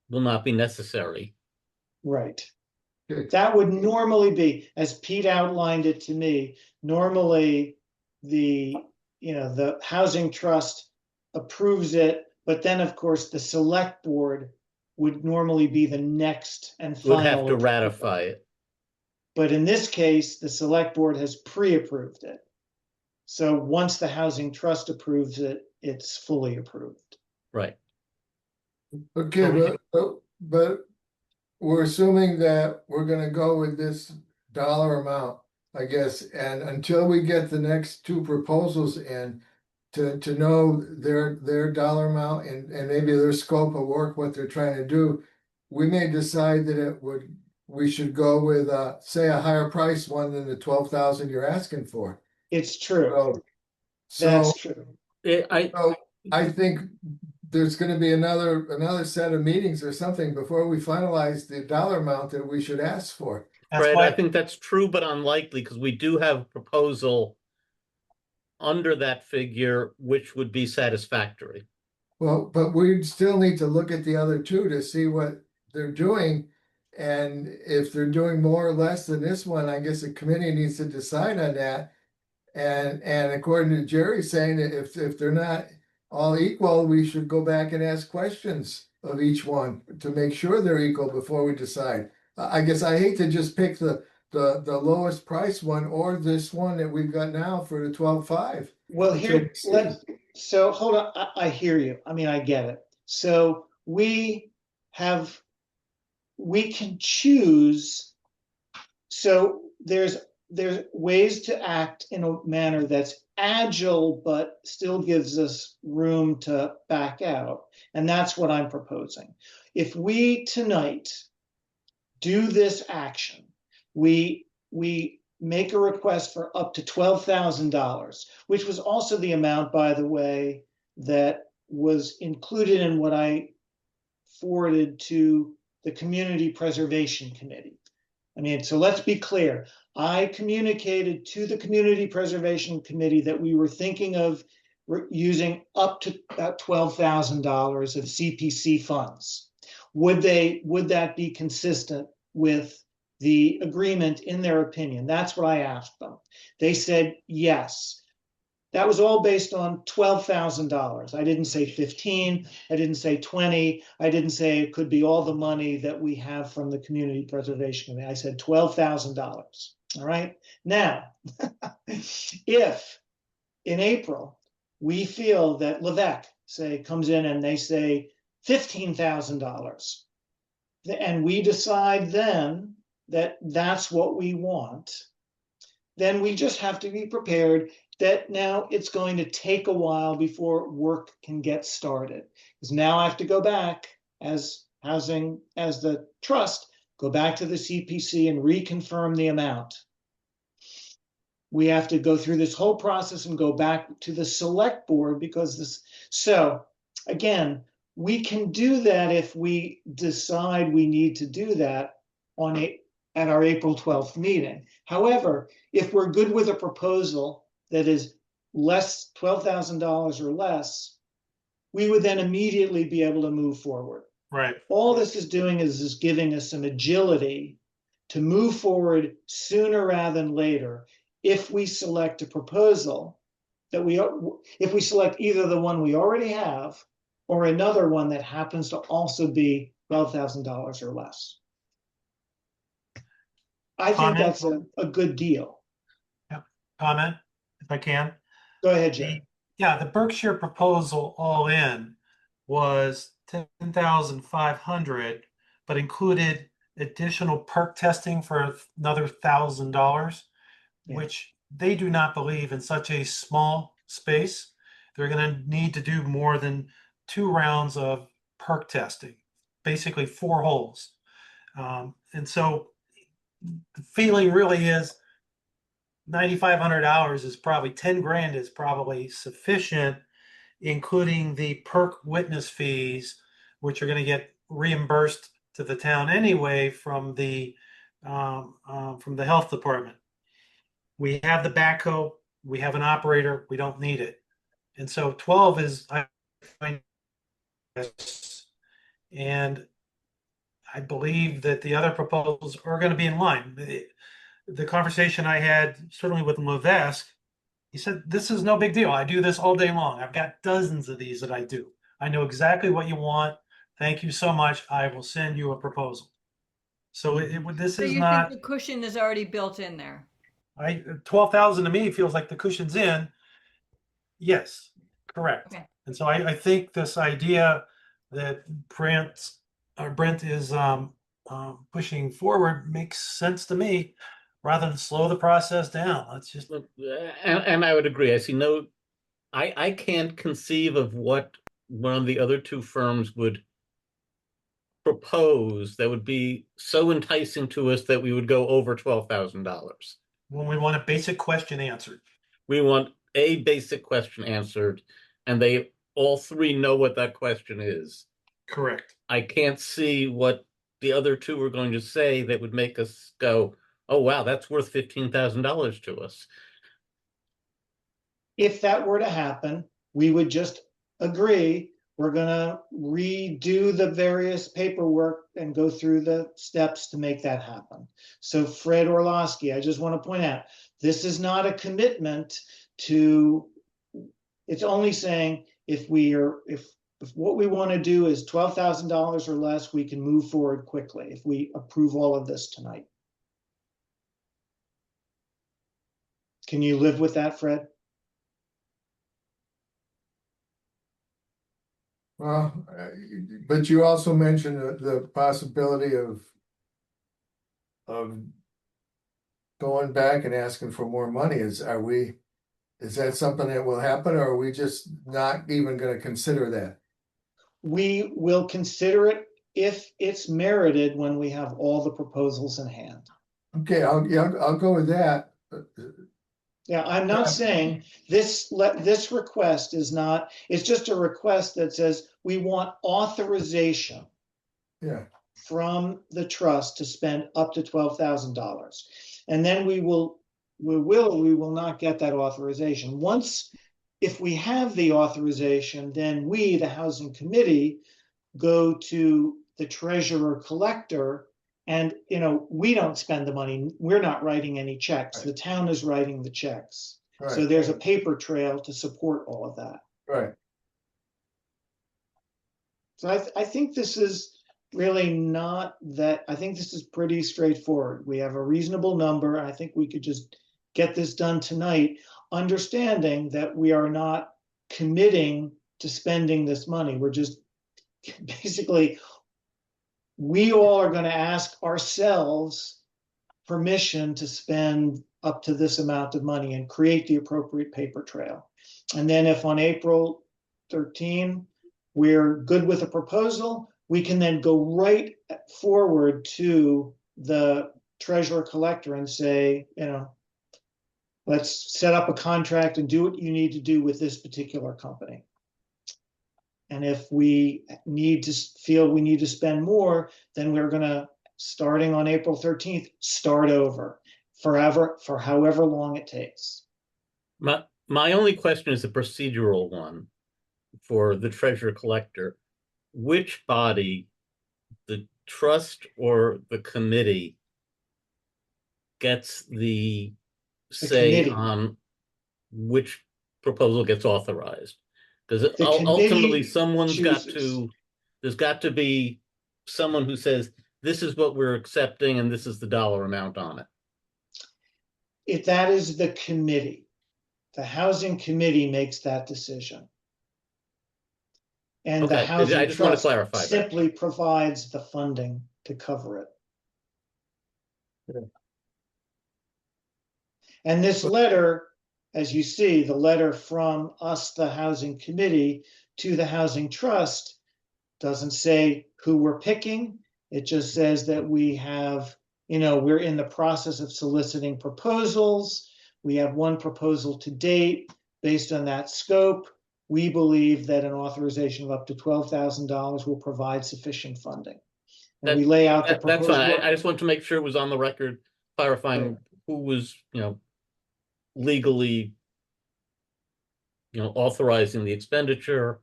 will not be necessary. Right. Good. That would normally be, as Pete outlined it to me, normally the Housing Trust approves it, but then of course the select board would normally be the next and final. Would have to approval. ratify it. But in this case, the select board has pre-approved it. So once the Housing Trust approves it, it's fully approved. Right. Okay, but we're assuming that we're gonna go with this dollar amount, I guess, and until we get the next two proposals in to know their dollar amount and maybe their scope of work, what they're trying to do, we may decide that we should go with say a higher price one than the 12,000 you're asking for. It's true. So That's true. I think there's gonna be another set of meetings or something before we finalize the dollar amount that we should ask for. That's Fred, why I think that's true, but unlikely, because we do have a proposal under that figure, which would be satisfactory. Well, but we still need to look at the other two to see what they're doing. And if they're doing more or less than this one, I guess the committee needs to decide on that. And according to Jerry saying that if they're not all equal, we should go back and ask questions of each one to make sure they're equal before we decide. I guess I hate to just pick the lowest price one or this one that we've got now for the 12.5. Well, so hold on, I hear you. I mean, I get it. So we can choose. So there's ways to act in a manner that's agile, but still gives us room to back out. And that's what I'm proposing. If we tonight do this action, we make a request for up to $12,000, which was also the amount, by the way, that was included in what I forwarded to the Community Preservation Committee. I mean, so let's be clear. I communicated to the Community Preservation Committee that we were thinking of using up to about $12,000 of CPC funds. Would that be consistent with the agreement in their opinion? That's what I asked them. They said yes. That was all based on $12,000. I didn't say 15. I didn't say 20. I didn't say it could be all the money that we have from the Community Preservation Committee. I said $12,000. All right. Now, if in April we feel that Levesque comes in and they say $15,000, and we decide then that that's what we want, then we just have to be prepared that now it's going to take a while before work can get started. Because now I have to go back as the trust, go back to the CPC and reconfirm the amount. We have to go through this whole process and go back to the select board because so again, we can do that if we decide we need to do that at our April 12th meeting. However, if we're good with a proposal that is less, $12,000 or less, we would then immediately be able to move forward. Right. All this is doing is giving us some agility to move forward sooner rather than later if we select a proposal if we select either the one we already have or another one that happens to also be $12,000 or less. I think that's a good deal. Yeah. Comment, if I can. Go ahead, Jerry. The Berkshire proposal all in was $10,500, but included additional perk testing for another $1,000, which they do not believe in such a small space. They're going to need to do more than 2 rounds of perk testing, basically 4 holes. And so the feeling really is $9,500 is probably $10,000 is probably sufficient, including the perk witness fees, which are going to get reimbursed to the town anyway from the health department. We have the backhoe, we have an operator, we don't need it, and so 12 is, and I believe that the other proposals are going to be in line. The conversation I had certainly with Levesque, he said, this is no big deal. I do this all day long. I've got dozens of these that I do. I know exactly what you want. Thank you so much. I will send you a proposal. So this is not. Think the cushion is already built in there? 12,000 to me feels like the cushion's in. Yes, correct. Okay. And so I think this idea that Brent is pushing forward makes sense to me, rather than slow the process down. Let's just and I would agree. I can't conceive of what one of the other 2 firms would propose that would be so enticing to us that we would go over $12,000. When we want a basic question answered. We want a basic question answered, and they all 3 know what that question is. Correct. I can't see what the other 2 are going to say that would make us go, oh, wow, that's worth $15,000 to us. If that were to happen, we would just agree we're going to redo the various paperwork and go through the steps to make that happen. So Fred Orlowski, I just want to point out, this is not a commitment to, it's only saying if what we want to do is $12,000 or less, we can move forward quickly if we approve all of this tonight. Can you live with that, Fred? Well, but you also mentioned the possibility of going back and asking for more money. Is that something that will happen, or are we just not even going to consider that? We will consider it if it's merited when we have all the proposals in hand. Okay, I'll go with that. Yeah, I'm not saying this request is not, it's just a request that says we want authorization from the trust to spend up to $12,000. And then we will not get that authorization. If we have the authorization, then we, the housing committee, go to the treasurer collector. And, we don't spend the money. We're not writing any checks. Right. The town is writing the checks. Right. So there's a paper trail to support all of that. Right. So I think this is really not that. I think this is pretty straightforward. We have a reasonable number. I think we could just get this done tonight, understanding that we are not committing to spending this money. We're just basically, we all are going to ask ourselves permission to spend up to this amount of money and create the appropriate paper trail. And then if on April 13, we're good with a proposal, we can then go right forward to the treasurer collector and say, let's set up a contract and do what you need to do with this particular company. And if we feel we need to spend more, then we're going to, starting on April 13th, start over forever, for however long it takes. My only question is a procedural one for the treasurer collector. Which body, the trust or the committee, gets the say committee. on which proposal gets authorized? Because The ultimately committee there's got to be someone who says, this is what we're accepting and this is the dollar amount on it. If that is the committee, the housing committee makes that decision. And the Okay, I housing just want to trust clarify that. simply provides the funding to cover it. Yeah. And this letter, as you see, the letter from us, the housing committee, to the housing trust, doesn't say who we're picking. It just says that we have, we're in the process of soliciting proposals. We have one proposal to date. Based on that scope, we believe that an authorization of up to $12,000 will provide sufficient funding. And we lay out the proposal. That's fine. I just want to make sure it was on the record, clarifying who was, legally, authorizing the expenditure,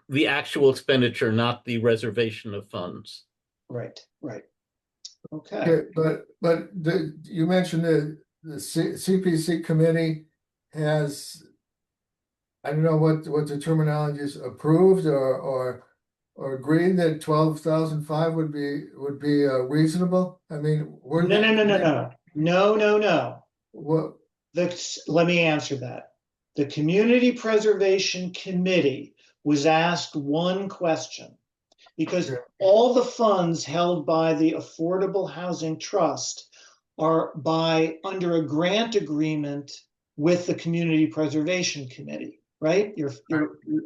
the actual expenditure, not the reservation of funds. Right. Okay. But you mentioned the CPC committee has, I don't know what the terminology is, approved or agreed that 12,005 would be reasonable. I mean, No. What? Let me answer that. The Community Preservation Committee was asked one question, because all the funds held by the Affordable Housing Trust are under a grant agreement with the Community Preservation Committee, right? You're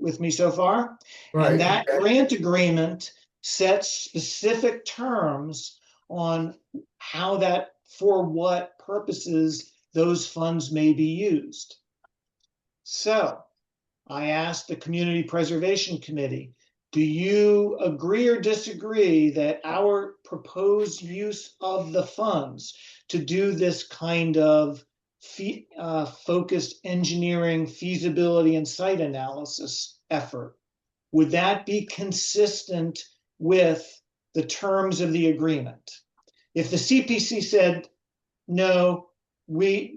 with me so far? Right. And that grant agreement sets specific terms on for what purposes those funds may be used. So I asked the Community Preservation Committee, do you agree or disagree that our proposed use of the funds to do this kind of focused engineering, feasibility, and site analysis effort, would that be consistent with the terms of the agreement? If the CPC said, no,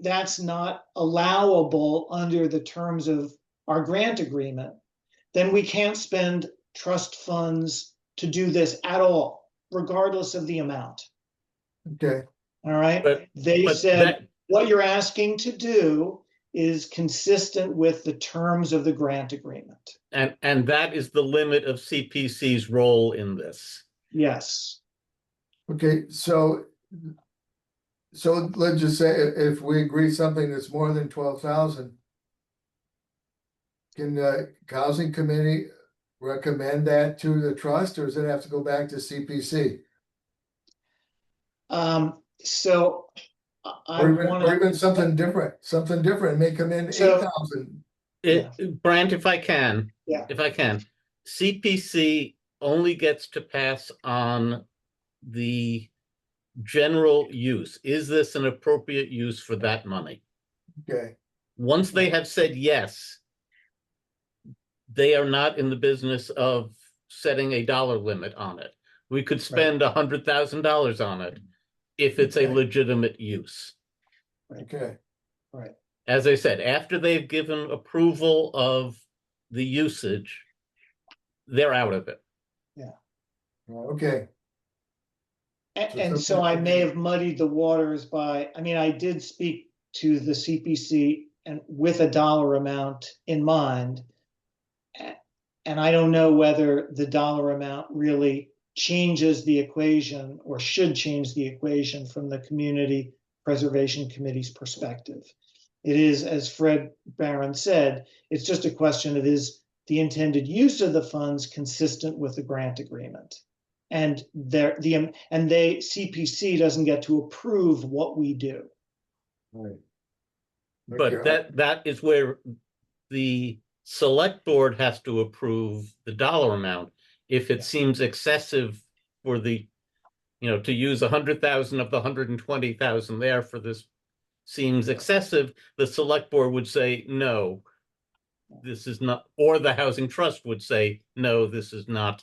that's not allowable under the terms of our grant agreement, then we can't spend trust funds to do this at all, regardless of the amount. Okay. All right. But said what you're asking to do is consistent with the terms of the grant agreement. And that is the limit of CPC's role in this. Yes. Okay, so let's just say if we agree something that's more than 12,000, can the housing committee recommend that to the trust, or does it have to go back to CPC? So or even something different may come in 8,000. Brant, if I can, Yeah. CPC only gets to pass on the general use. Is this an appropriate use for that money? Okay. Once they have said yes, they are not in the business of setting a dollar limit on it. We could spend $100,000 on it if it's a legitimate use. Okay. Right. As I said, after they've given approval of the usage, they're out of it. Yeah. Okay. And so I may have muddied the waters I did speak to the CPC and with a dollar amount in mind. And I don't know whether the dollar amount really changes the equation or should change the equation from the community Preservation Committee's perspective. It is, as Fred Barron said, it's just a question of is the intended use of the funds consistent with the grant agreement? And CPC doesn't get to approve what we do. Right. But that is where the select board has to approve the dollar amount. If it seems excessive for the, to use 100,000 of the 120,000 there for this seems excessive, the select board would say, no, this is not, or the housing trust would say, no, this is not,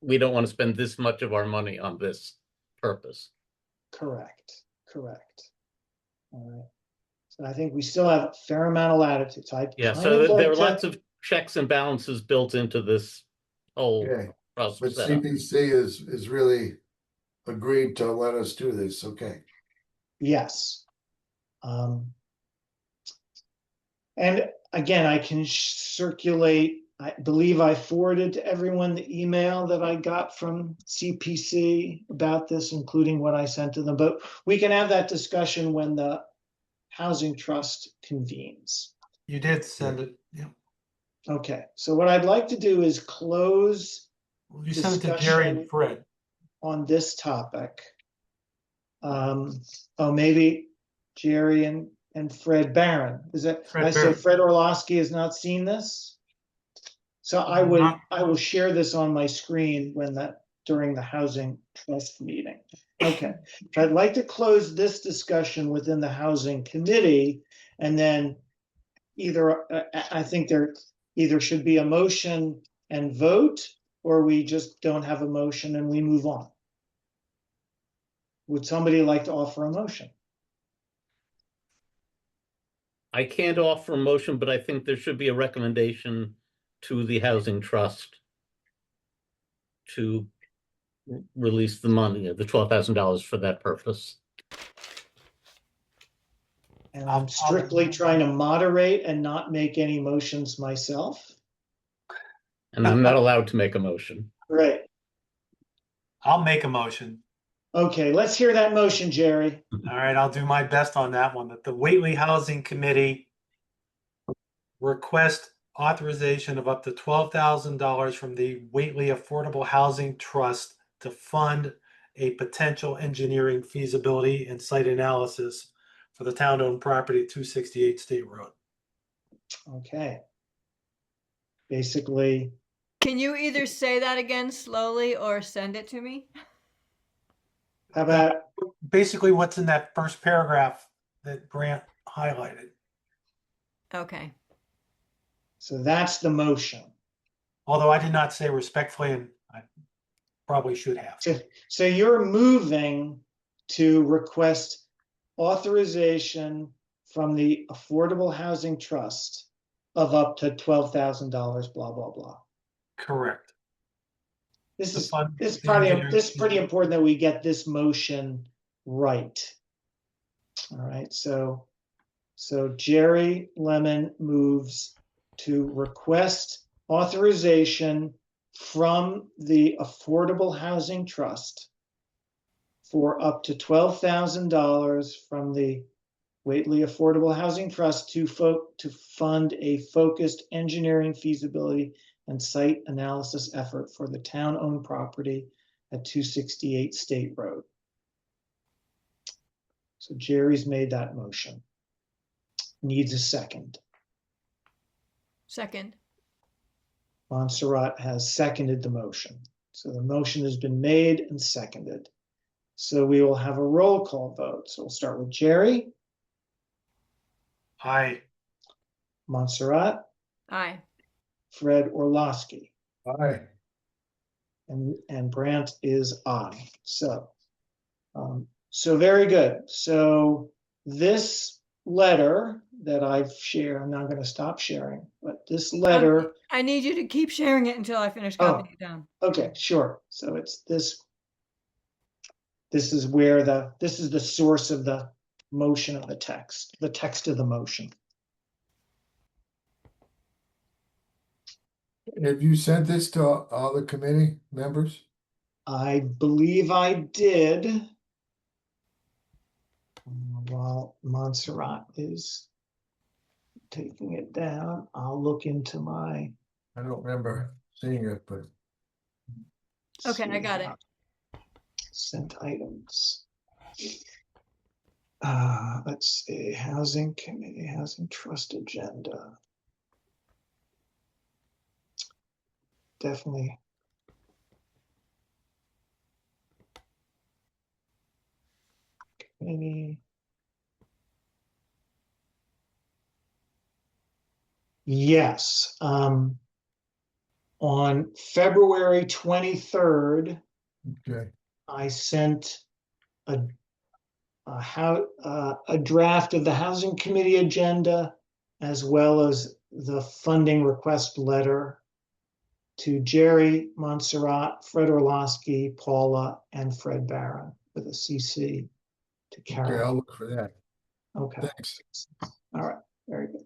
we don't want to spend this much of our money on this purpose. Correct. All right. So I think we still have a fair amount of latitude. So there are lots of checks and balances built into this whole process. But CPC is really agreed to let us do this. Okay. Yes. And again, I can circulate, I believe I forwarded to everyone the email that I got from CPC about this, including what I sent to them. But we can have that discussion when the Housing Trust convenes. You did send it. Yeah. Okay. So what I'd like to do is close You sent it to Jerry and Fred on this topic. Maybe Jerry and Fred Barron. Is it? So Fred Orlowski has not seen this. So I will share this on my screen during the Housing Trust meeting. Okay. So I'd like to close this discussion within the Housing Committee, and then I think there either should be a motion and vote, or we just don't have a motion and we move on. Would somebody like to offer a motion? I can't offer a motion, but I think there should be a recommendation to the Housing Trust to release the money, the $12,000 for that purpose. And I'm strictly trying to moderate and not make any motions myself. And I'm not allowed to make a motion. Right. I'll make a motion. Okay, let's hear that motion, Jerry. All right, I'll do my best on that one. That the Whately Housing Committee request authorization of up to $12,000 from the Whately Affordable Housing Trust to fund a potential engineering feasibility and site analysis for the town-owned property at 268 State Road. Okay. Basically. Can you either say that again slowly or send it to me? How about basically what's in that first paragraph that Grant highlighted? Okay. So that's the motion. Although I did not say respectfully, and I probably should have. So you're moving to request authorization from the Affordable Housing Trust of up to $12,000, blah, blah, blah. Correct. This is pretty important that we get this motion right. All right, so Jerry Lemon moves to request authorization from the Affordable Housing Trust for up to $12,000 from the Whately Affordable Housing Trust to fund a focused engineering feasibility and site analysis effort for the town-owned property at 268 State Road. So Jerry's made that motion. Needs a second. Second. Montserrat has seconded the motion. So the motion has been made and seconded. So we will have a roll call vote. So we'll start with Jerry. Aye. Montserrat. Aye. Fred Orlowski. Aye. And Brandt is aye. So very good. So this letter that I've shared, I'm not going to stop sharing, but this letter. I need you to keep sharing it until I finish copying it down. Okay, sure. So it's this. This is where this is the source of the motion of the text of the motion. Have you sent this to all the committee members? I believe I did. While Montserrat is taking it down, I'll look into my. I don't remember seeing it, but Okay, I got it. Sent items. Let's see, Housing Committee, Housing Trust Agenda. Definitely. Committee. Yes, on February 23rd, okay. I sent a draft of the Housing Committee agenda, as well as the funding request letter to Jerry Montserrat, Fred Orlowski, Paula, and Fred Barron with a CC to Okay, Carol. I'll look for that. Okay. Thanks. All right. Very good.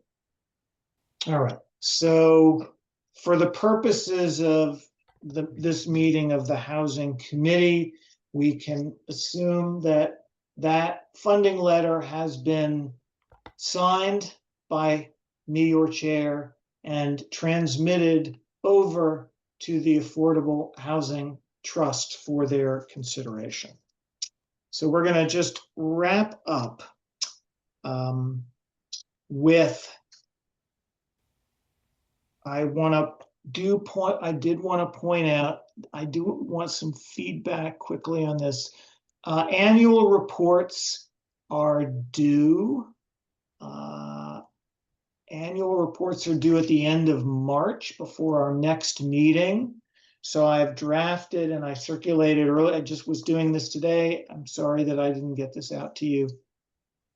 All right. So for the purposes of this meeting of the Housing Committee, we can assume that that funding letter has been signed by me, your chair, and transmitted over to the Affordable Housing Trust for their consideration. So we're going to just wrap up with, I did want to point out, I do want some feedback quickly on this. Annual reports are due. Annual reports are due at the end of March before our next meeting. So I've drafted and I circulated early. I just was doing this today. I'm sorry that I didn't get this out to you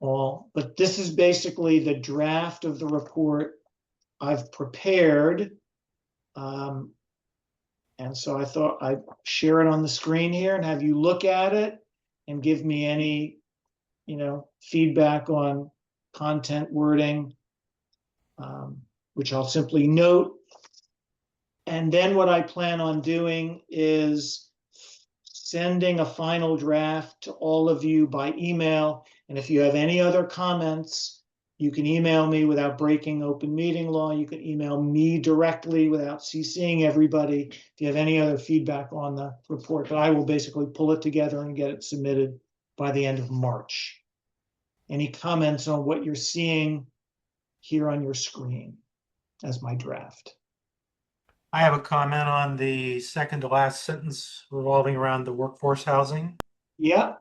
all, but this is basically the draft of the report I've prepared. And so I thought I'd share it on the screen here and have you look at it and give me any, feedback on content, wording, which I'll simply note. And then what I plan on doing is sending a final draft to all of you by email. And if you have any other comments, you can email me without breaking open meeting law. You can email me directly without CCing everybody if you have any other feedback on the report. But I will basically pull it together and get it submitted by the end of March. Any comments on what you're seeing here on your screen as my draft? I have a comment on the second to last sentence revolving around the workforce housing. Yeah.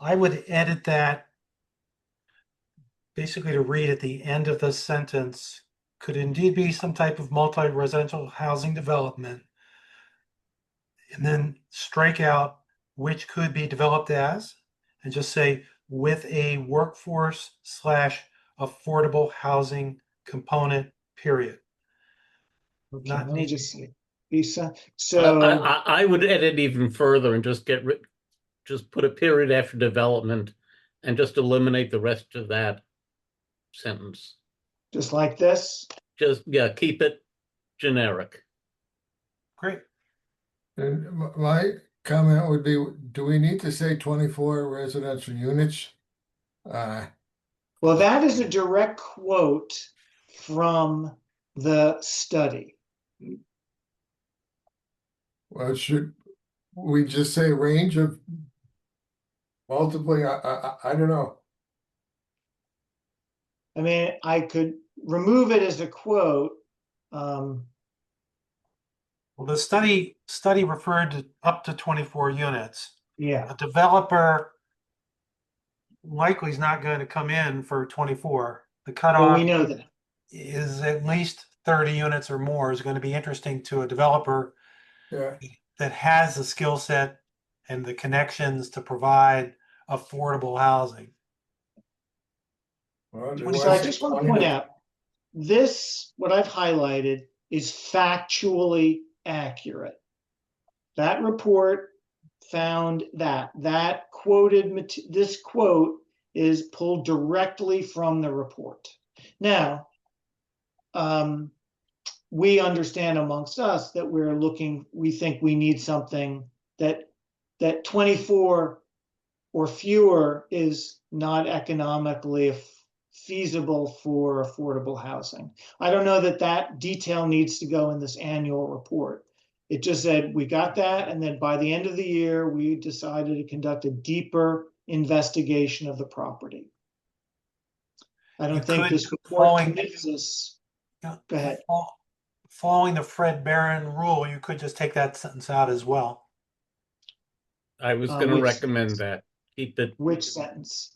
I would edit that basically to read at the end of the sentence, could indeed be some type of multi-residential housing development, and then strike out which could be developed as, and just say with a workforce / affordable housing component, period. Okay, Not let me need- just see. Lisa, so I would edit even further and just just put a period after development and just eliminate the rest of that sentence. just like this. Just, yeah, keep it generic. Great. And my comment would be, do we need to say 24 residential units? Well, that is a direct quote from the study. Well, should we just say range of multiply? I don't know. I mean, I could remove it as a quote. Well, the study referred to up to 24 units. Yeah, A developer likely is not going to come in for 24. The well, cutoff we know that. is at least 30 units or more is going to be interesting to a developer Yeah. that has the skill set and the connections to provide affordable housing. Well, So I just want to point out, this, what I've highlighted, is factually accurate. That report found that quoted, this quote is pulled directly from the report. Now, we understand amongst us that we think we need something that 24 or fewer is not economically feasible for affordable housing. I don't know that that detail needs to go in this annual report. It just said we got that, and then by the end of the year, we decided to conduct a deeper investigation of the property. I don't think this report commits us. Go ahead. Following the Fred Barron rule, you could just take that sentence out as well. I was going to recommend that. Keep it. Which sentence?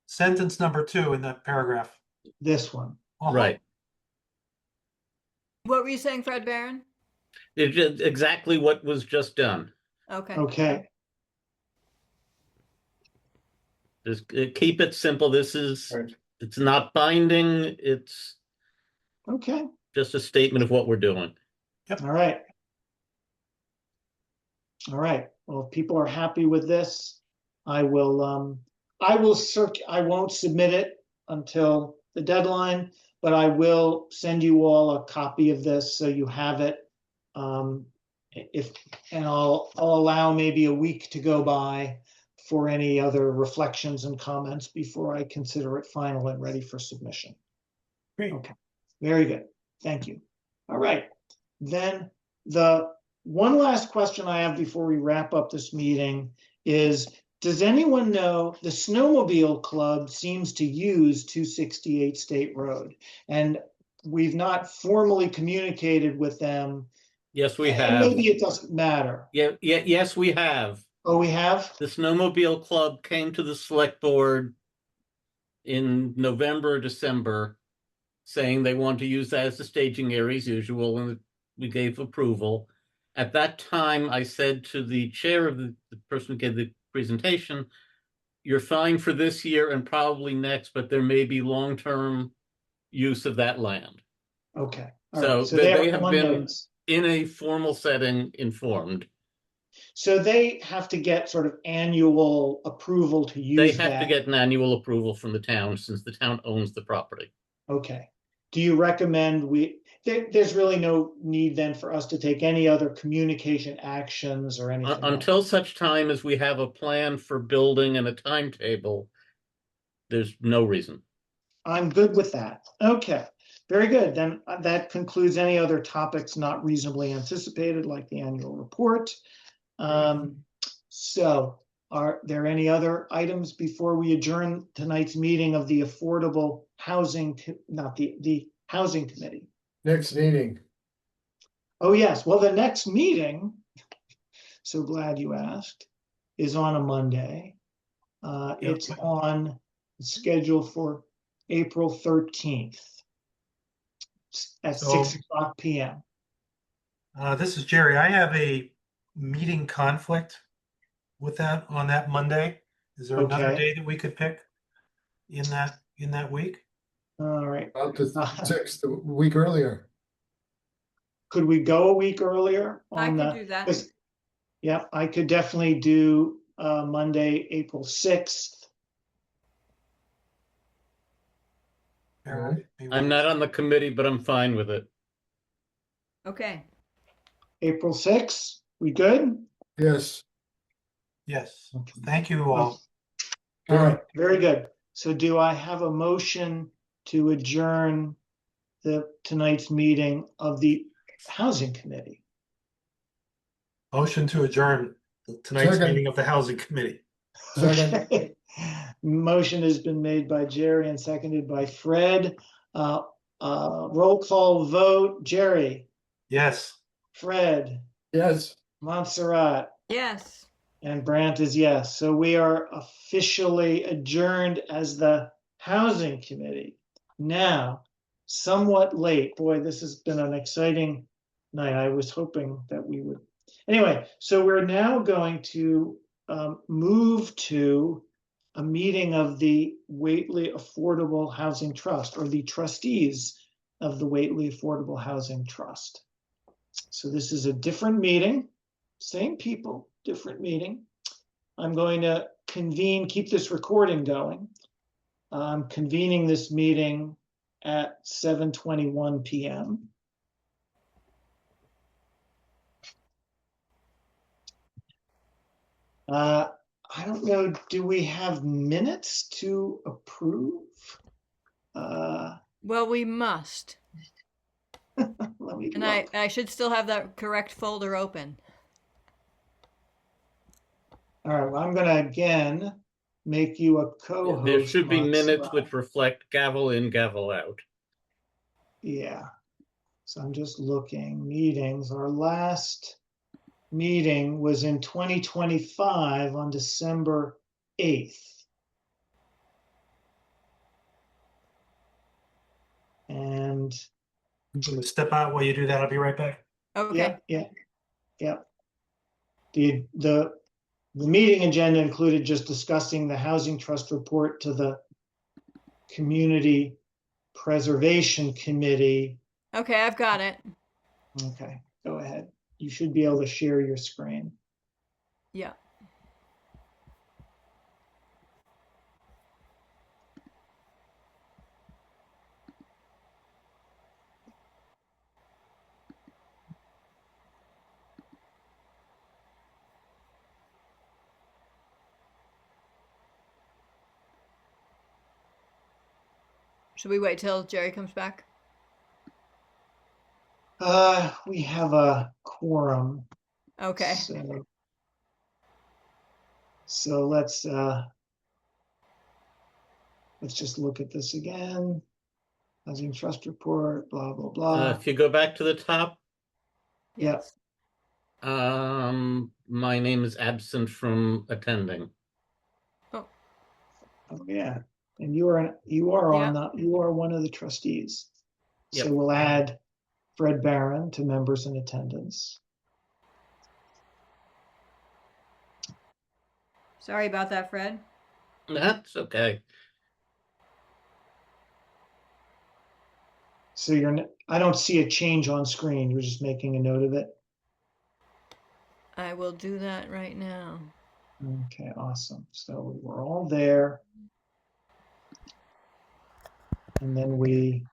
Sentence number 2 in that paragraph. This one. Right. What were you saying, Fred Barron? It's just exactly what was just done. Okay. Okay. Just keep it simple. This is, Right. It's not binding. It's Okay. just a statement of what we're doing. All right. All right. Well, if people are happy with this, I won't submit it until the deadline, but I will send you all a copy of this so you have it. And I'll allow maybe a week to go by for any other reflections and comments before I consider it final and ready for submission. Great. Okay. Very good. Thank you. All right. Then the one last question I have before we wrap up this meeting is, does anyone know the Snowmobile Club seems to use 268 State Road, and we've not formally communicated with them. Yes, we And have. maybe it doesn't matter. Yes, we have. Oh, we have? The Snowmobile Club came to the select board in November or December saying they want to use that as the staging area as usual, and we gave approval. At that time, I said to the chair of the person who gave the presentation, you're fine for this year and probably next, but there may be long-term use of that land. Okay. All So, right. So they have been Mondays. in a formal setting informed. So they have to get sort of annual approval to use They that. have to get an annual approval from the town since the town owns the property. Okay. Do you recommend there's really no need then for us to take any other communication actions or anything Until such time as we have a plan for building and a timetable, there's no reason. I'm good with that. Okay. Very good. Then that concludes any other topics not reasonably anticipated, like the annual report. So are there any other items before we adjourn tonight's meeting of the Affordable Housing, not the Housing Committee? Next meeting. Oh, yes. Well, the next meeting, so glad you asked, is on a Monday. It's on schedule for April 13th at 6 o'clock p.m. This is Jerry. I have a meeting conflict with that on that Monday. Is there another day that we could pick in that week? All right. About the 6th, a week earlier. Could we go a week earlier? I could do that. Yeah, I could definitely do Monday, April 6th. I'm not on the committee, but I'm fine with it. Okay. April 6th, we good? Yes. Yes. Thank you all. All right, very good. So do I have a motion to adjourn tonight's meeting of the Housing Committee? Motion to adjourn tonight's Second. meeting of the Housing Committee. Second. Okay. Motion has been made by Jerry and seconded by Fred. Roll call vote. Jerry, Yes. Fred, Yes. Montserrat, Yes. and Brandt is yes. So we are officially adjourned as the Housing Committee. Now, somewhat late. Boy, this has been an exciting night. I was hoping that we would. Anyway, so we're now going to move to a meeting of the Whately Affordable Housing Trust, or the trustees of the Whately Affordable Housing Trust. So this is a different meeting, same people, different meeting. I'm going to keep this recording going. I'm convening this meeting at 7:21 p.m. I don't know, do we have minutes to approve? Well, we must. Let me And look. I should still have that correct folder open. All right, well, I'm gonna again make you a co-host. There should be minutes Montserrat. which reflect gavel in, gavel out. Yeah. So I'm just looking, meetings. Our last meeting was in 2025 on December 8th. And I'm going to step out while you do that. I'll be right back. Okay. yeah. The meeting agenda included just discussing the Housing Trust report to the Community Preservation Committee. Okay, I've got it. Okay, go ahead. You should be able to share your screen. Yeah. Should we wait till Jerry comes back? We have a quorum. Okay. So let's just look at this again. Housing Trust report, blah, blah, blah. If you go back to the top, Yes. my name is absent from attending. Oh yeah. And you are one of the trustees. Yep. So we'll add Fred Barron to members in attendance. Sorry about that, Fred. That's okay. So I don't see a change on screen. You're just making a note of it. I will do that right now. Okay, awesome. So we're all there. And then we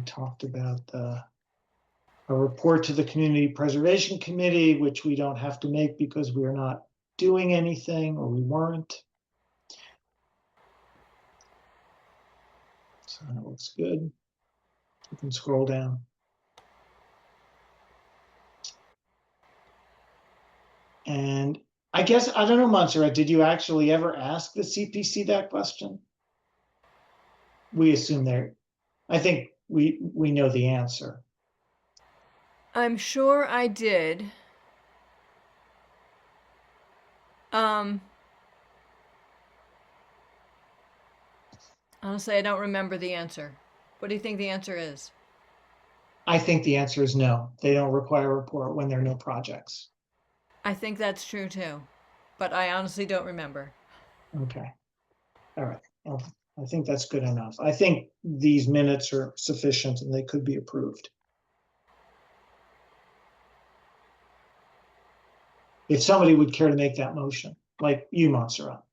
talked about a report to the Community Preservation Committee, which we don't have to make because we are not doing anything, or we weren't. So that looks good. You can scroll down. And I guess, I don't know, Montserrat, did you actually ever ask the CPC that question? We assume I think we know the answer. I'm sure I did. Honestly, I don't remember the answer. What do you think the answer is? I think the answer is no. They don't require a report when there are no projects. I think that's true too, but I honestly don't remember. Okay. All right. Well, I think that's good enough. I think these minutes are sufficient and they could be approved. If somebody would care to make that motion, like you, Montserrat.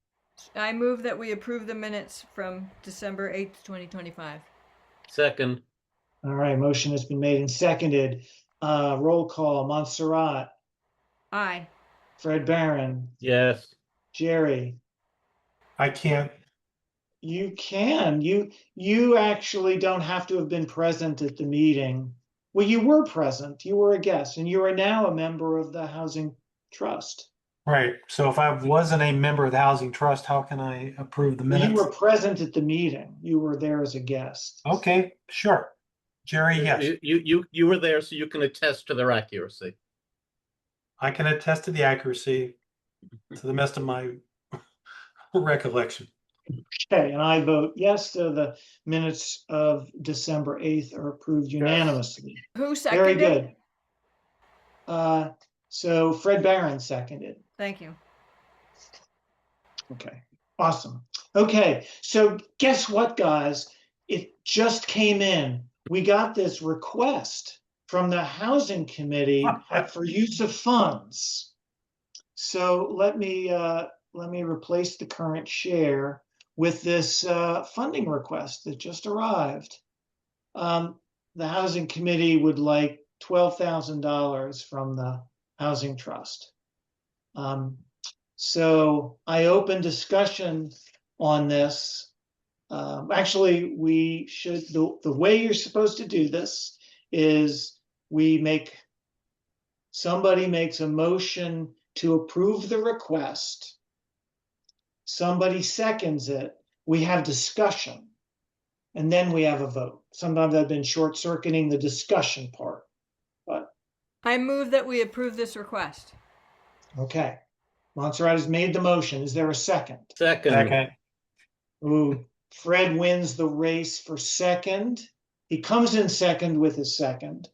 I move that we approve the minutes from December 8th, 2025. Second. All right, motion has been made and seconded. Roll call, Montserrat. Aye. Fred Barron. Yes. Jerry. I can't. You can. You actually don't have to have been present at the meeting. Well, you were present. You were a guest, and you are now a member of the Housing Trust. Right. So if I wasn't a member of the Housing Trust, how can I approve the minutes? You were present at the meeting. You were there as a guest. Okay, sure. Jerry, yes. You were there, so you can attest to their accuracy. I can attest to the accuracy to the best of my recollection. Okay, and I vote yes, so the minutes of December 8th are approved unanimously. Who seconded? Very good. So Fred Barron seconded. Thank you. Okay, awesome. Okay, so guess what, guys? It just came in. We got this request from the Housing Committee for use of funds. So let me replace the current share with this funding request that just arrived. The Housing Committee would like $12,000 from the Housing Trust. So I open discussion on this. Actually, we should, the way you're supposed to do this is somebody makes a motion to approve the request. Somebody seconds it. We have discussion. And then we have a vote. Sometimes I've been short-circuiting the discussion part, but. I move that we approve this request. Okay. Montserrat has made the motion. Is there a second? Second. Ooh, Fred wins the race for second. He comes in second with his second.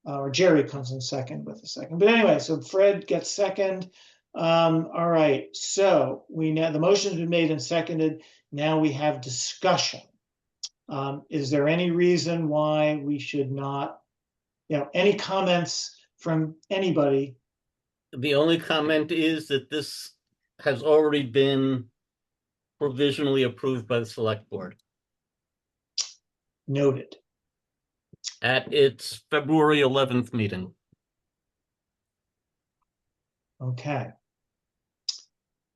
Or Jerry comes in second with a second. But anyway, so Fred gets second. All right. So the motion's been made and seconded. Now we have discussion. Is there any reason why we should not, any comments from anybody? The only comment is that this has already been provisionally approved by the select board Noted. at its February 11th meeting. Okay.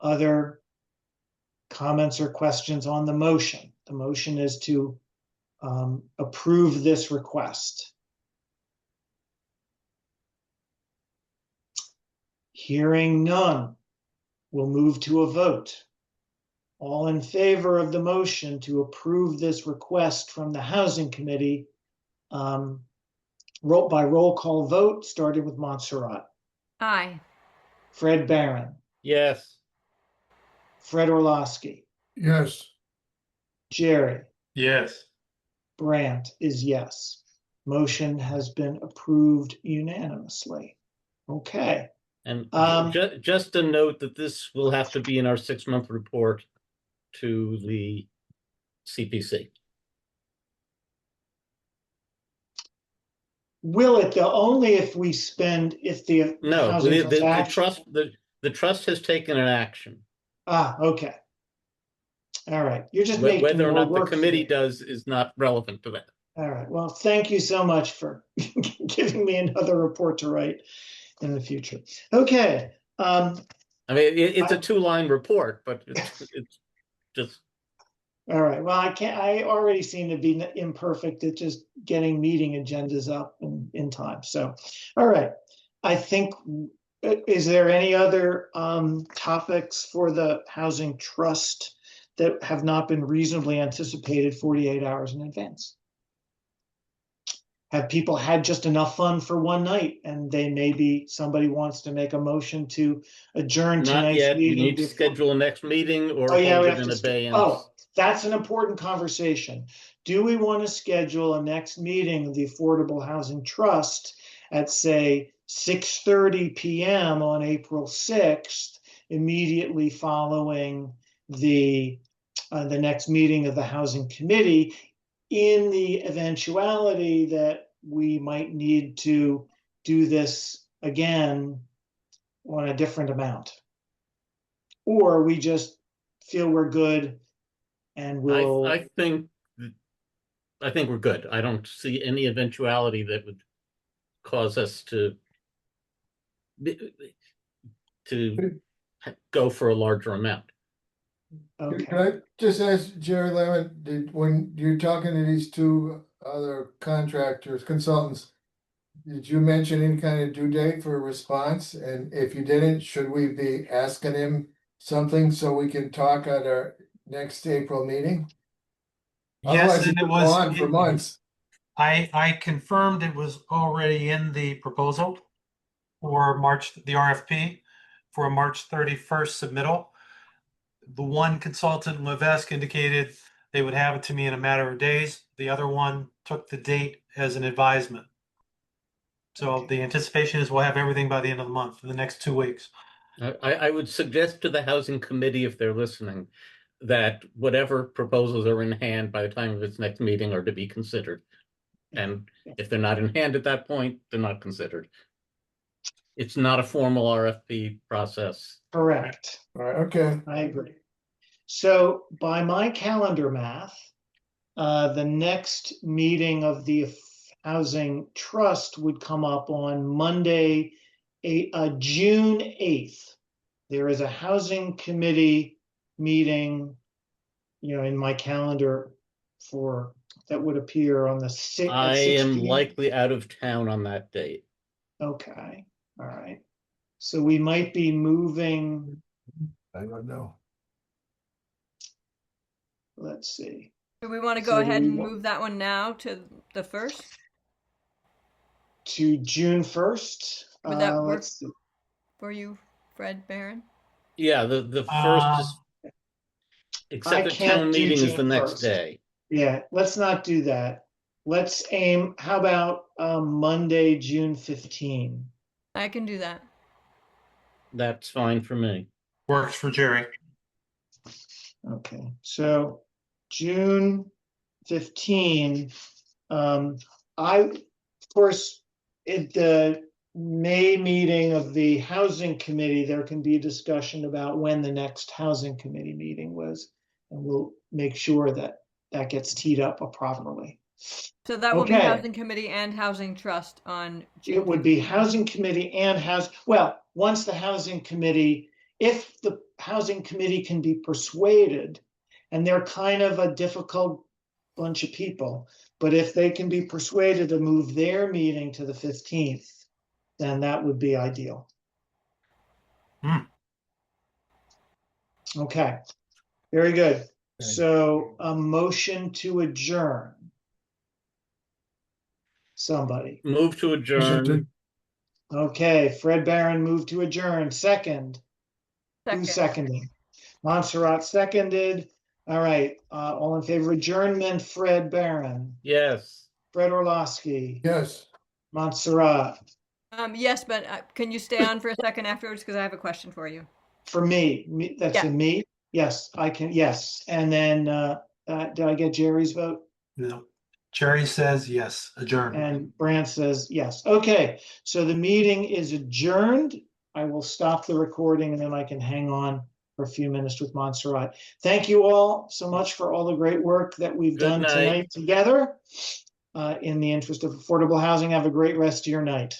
Other comments or questions on the motion? The motion is to approve this request. Hearing none, we'll move to a vote. All in favor of the motion to approve this request from the Housing Committee, by roll call vote, starting with Montserrat. Aye. Fred Barron. Yes. Fred Orlowski. Yes. Jerry. Yes. Brandt is yes. Motion has been approved unanimously. Okay. And just a note that this will have to be in our 6-month report to the CPC. Will it though? Only if we No, housing the trust has taken an action. Okay. All right. You're just making Whether or more not the work committee for me. does is not relevant to that. All right. Well, thank you so much for giving me another report to write in the future. Okay. I mean, it's a 2-line report, but it's just. All right. Well, I already seem to be imperfect at just getting meeting agendas up in time. So, all right. I think, is there any other topics for the Housing Trust that have not been reasonably anticipated 48 hours in advance? Have people had just enough fun for one night and somebody wants to make a motion to adjourn Not tonight's yet. You meeting? need to schedule a next meeting or Oh, yeah, hold we it have in to. abeyance. Oh, that's an important conversation. Do we want to schedule a next meeting of the Affordable Housing Trust at, say, 6:30 p.m. on April 6th, immediately following the next meeting of the Housing Committee, in the eventuality that we might need to do this again on a different amount? Or we just feel we're good and we'll. I think we're good. I don't see any eventuality that would cause us to go for a larger amount. Okay. Can I just ask Jerry Lemon, when you're talking to these two other consultants, did you mention any kind of due date for a response? And if you didn't, should we be asking him something so we can talk at our next April meeting? Yes, Otherwise, and it it could was go on for months. I confirmed it was already in the proposal for the RFP for a March 31st submittal. The one consultant, Levesque, indicated they would have it to me in a matter of days. The other one took the date as an advisement. So Okay. the anticipation is we'll have everything by the end of the month, for the next 2 weeks. I would suggest to the Housing Committee, if they're listening, that whatever proposals are in hand by the time of its next meeting are to be considered. And if they're not in hand at that point, they're not considered. It's not a formal RFP process. Correct. All right, okay. I agree. So by my calendar math, the next meeting of the Housing Trust would come up on Monday, June 8th. There is a housing committee meeting, in my calendar that would appear on the 6th. I am likely out of town on that date. Okay, all right. So we might be moving, I don't know. let's see. Do we want to So go do ahead we and wa- move that one now to the 1st? To June 1st. Would that work? Let's see. For you, Fred Barron? Yeah, the first is, I except the can't town do meeting is the June next 1st. day. Yeah, let's not do that. Let's aim, how about Monday, June 15? I can do that. That's fine for me. Works for Jerry. Okay, so June 15, of course, at the May meeting of the Housing Committee, there can be a discussion about when the next Housing Committee meeting was, and we'll make sure that that gets teed up properly. So that will be Okay. Housing Committee and Housing Trust on June. It would be Housing Committee and once the Housing Committee, if the Housing Committee can be persuaded, and they're kind of a difficult bunch of people, but if they can be persuaded to move their meeting to the 15th, then that would be ideal. Okay, very good. So a motion to adjourn. Somebody. Move to adjourn. Okay, Fred Barron moved to adjourn. Second. Who's seconding? Montserrat seconded. All right, all in favor of adjournment, Fred Barron, Yes. Fred Orlowski, Yes. Montserrat. Yes, but can you stay on for a second afterwards? Because I have a question for you. For me, that's Yeah. a me? Yes, I can, yes. And then, did I get Jerry's vote? No. Jerry says yes, adjourn. And Brant says yes. Okay, so the meeting is adjourned. I will stop the recording and then I can hang on for a few minutes with Montserrat. Thank you all so much for all the great work that we've Good done night. tonight together in the interest of affordable housing. Have a great rest of your night.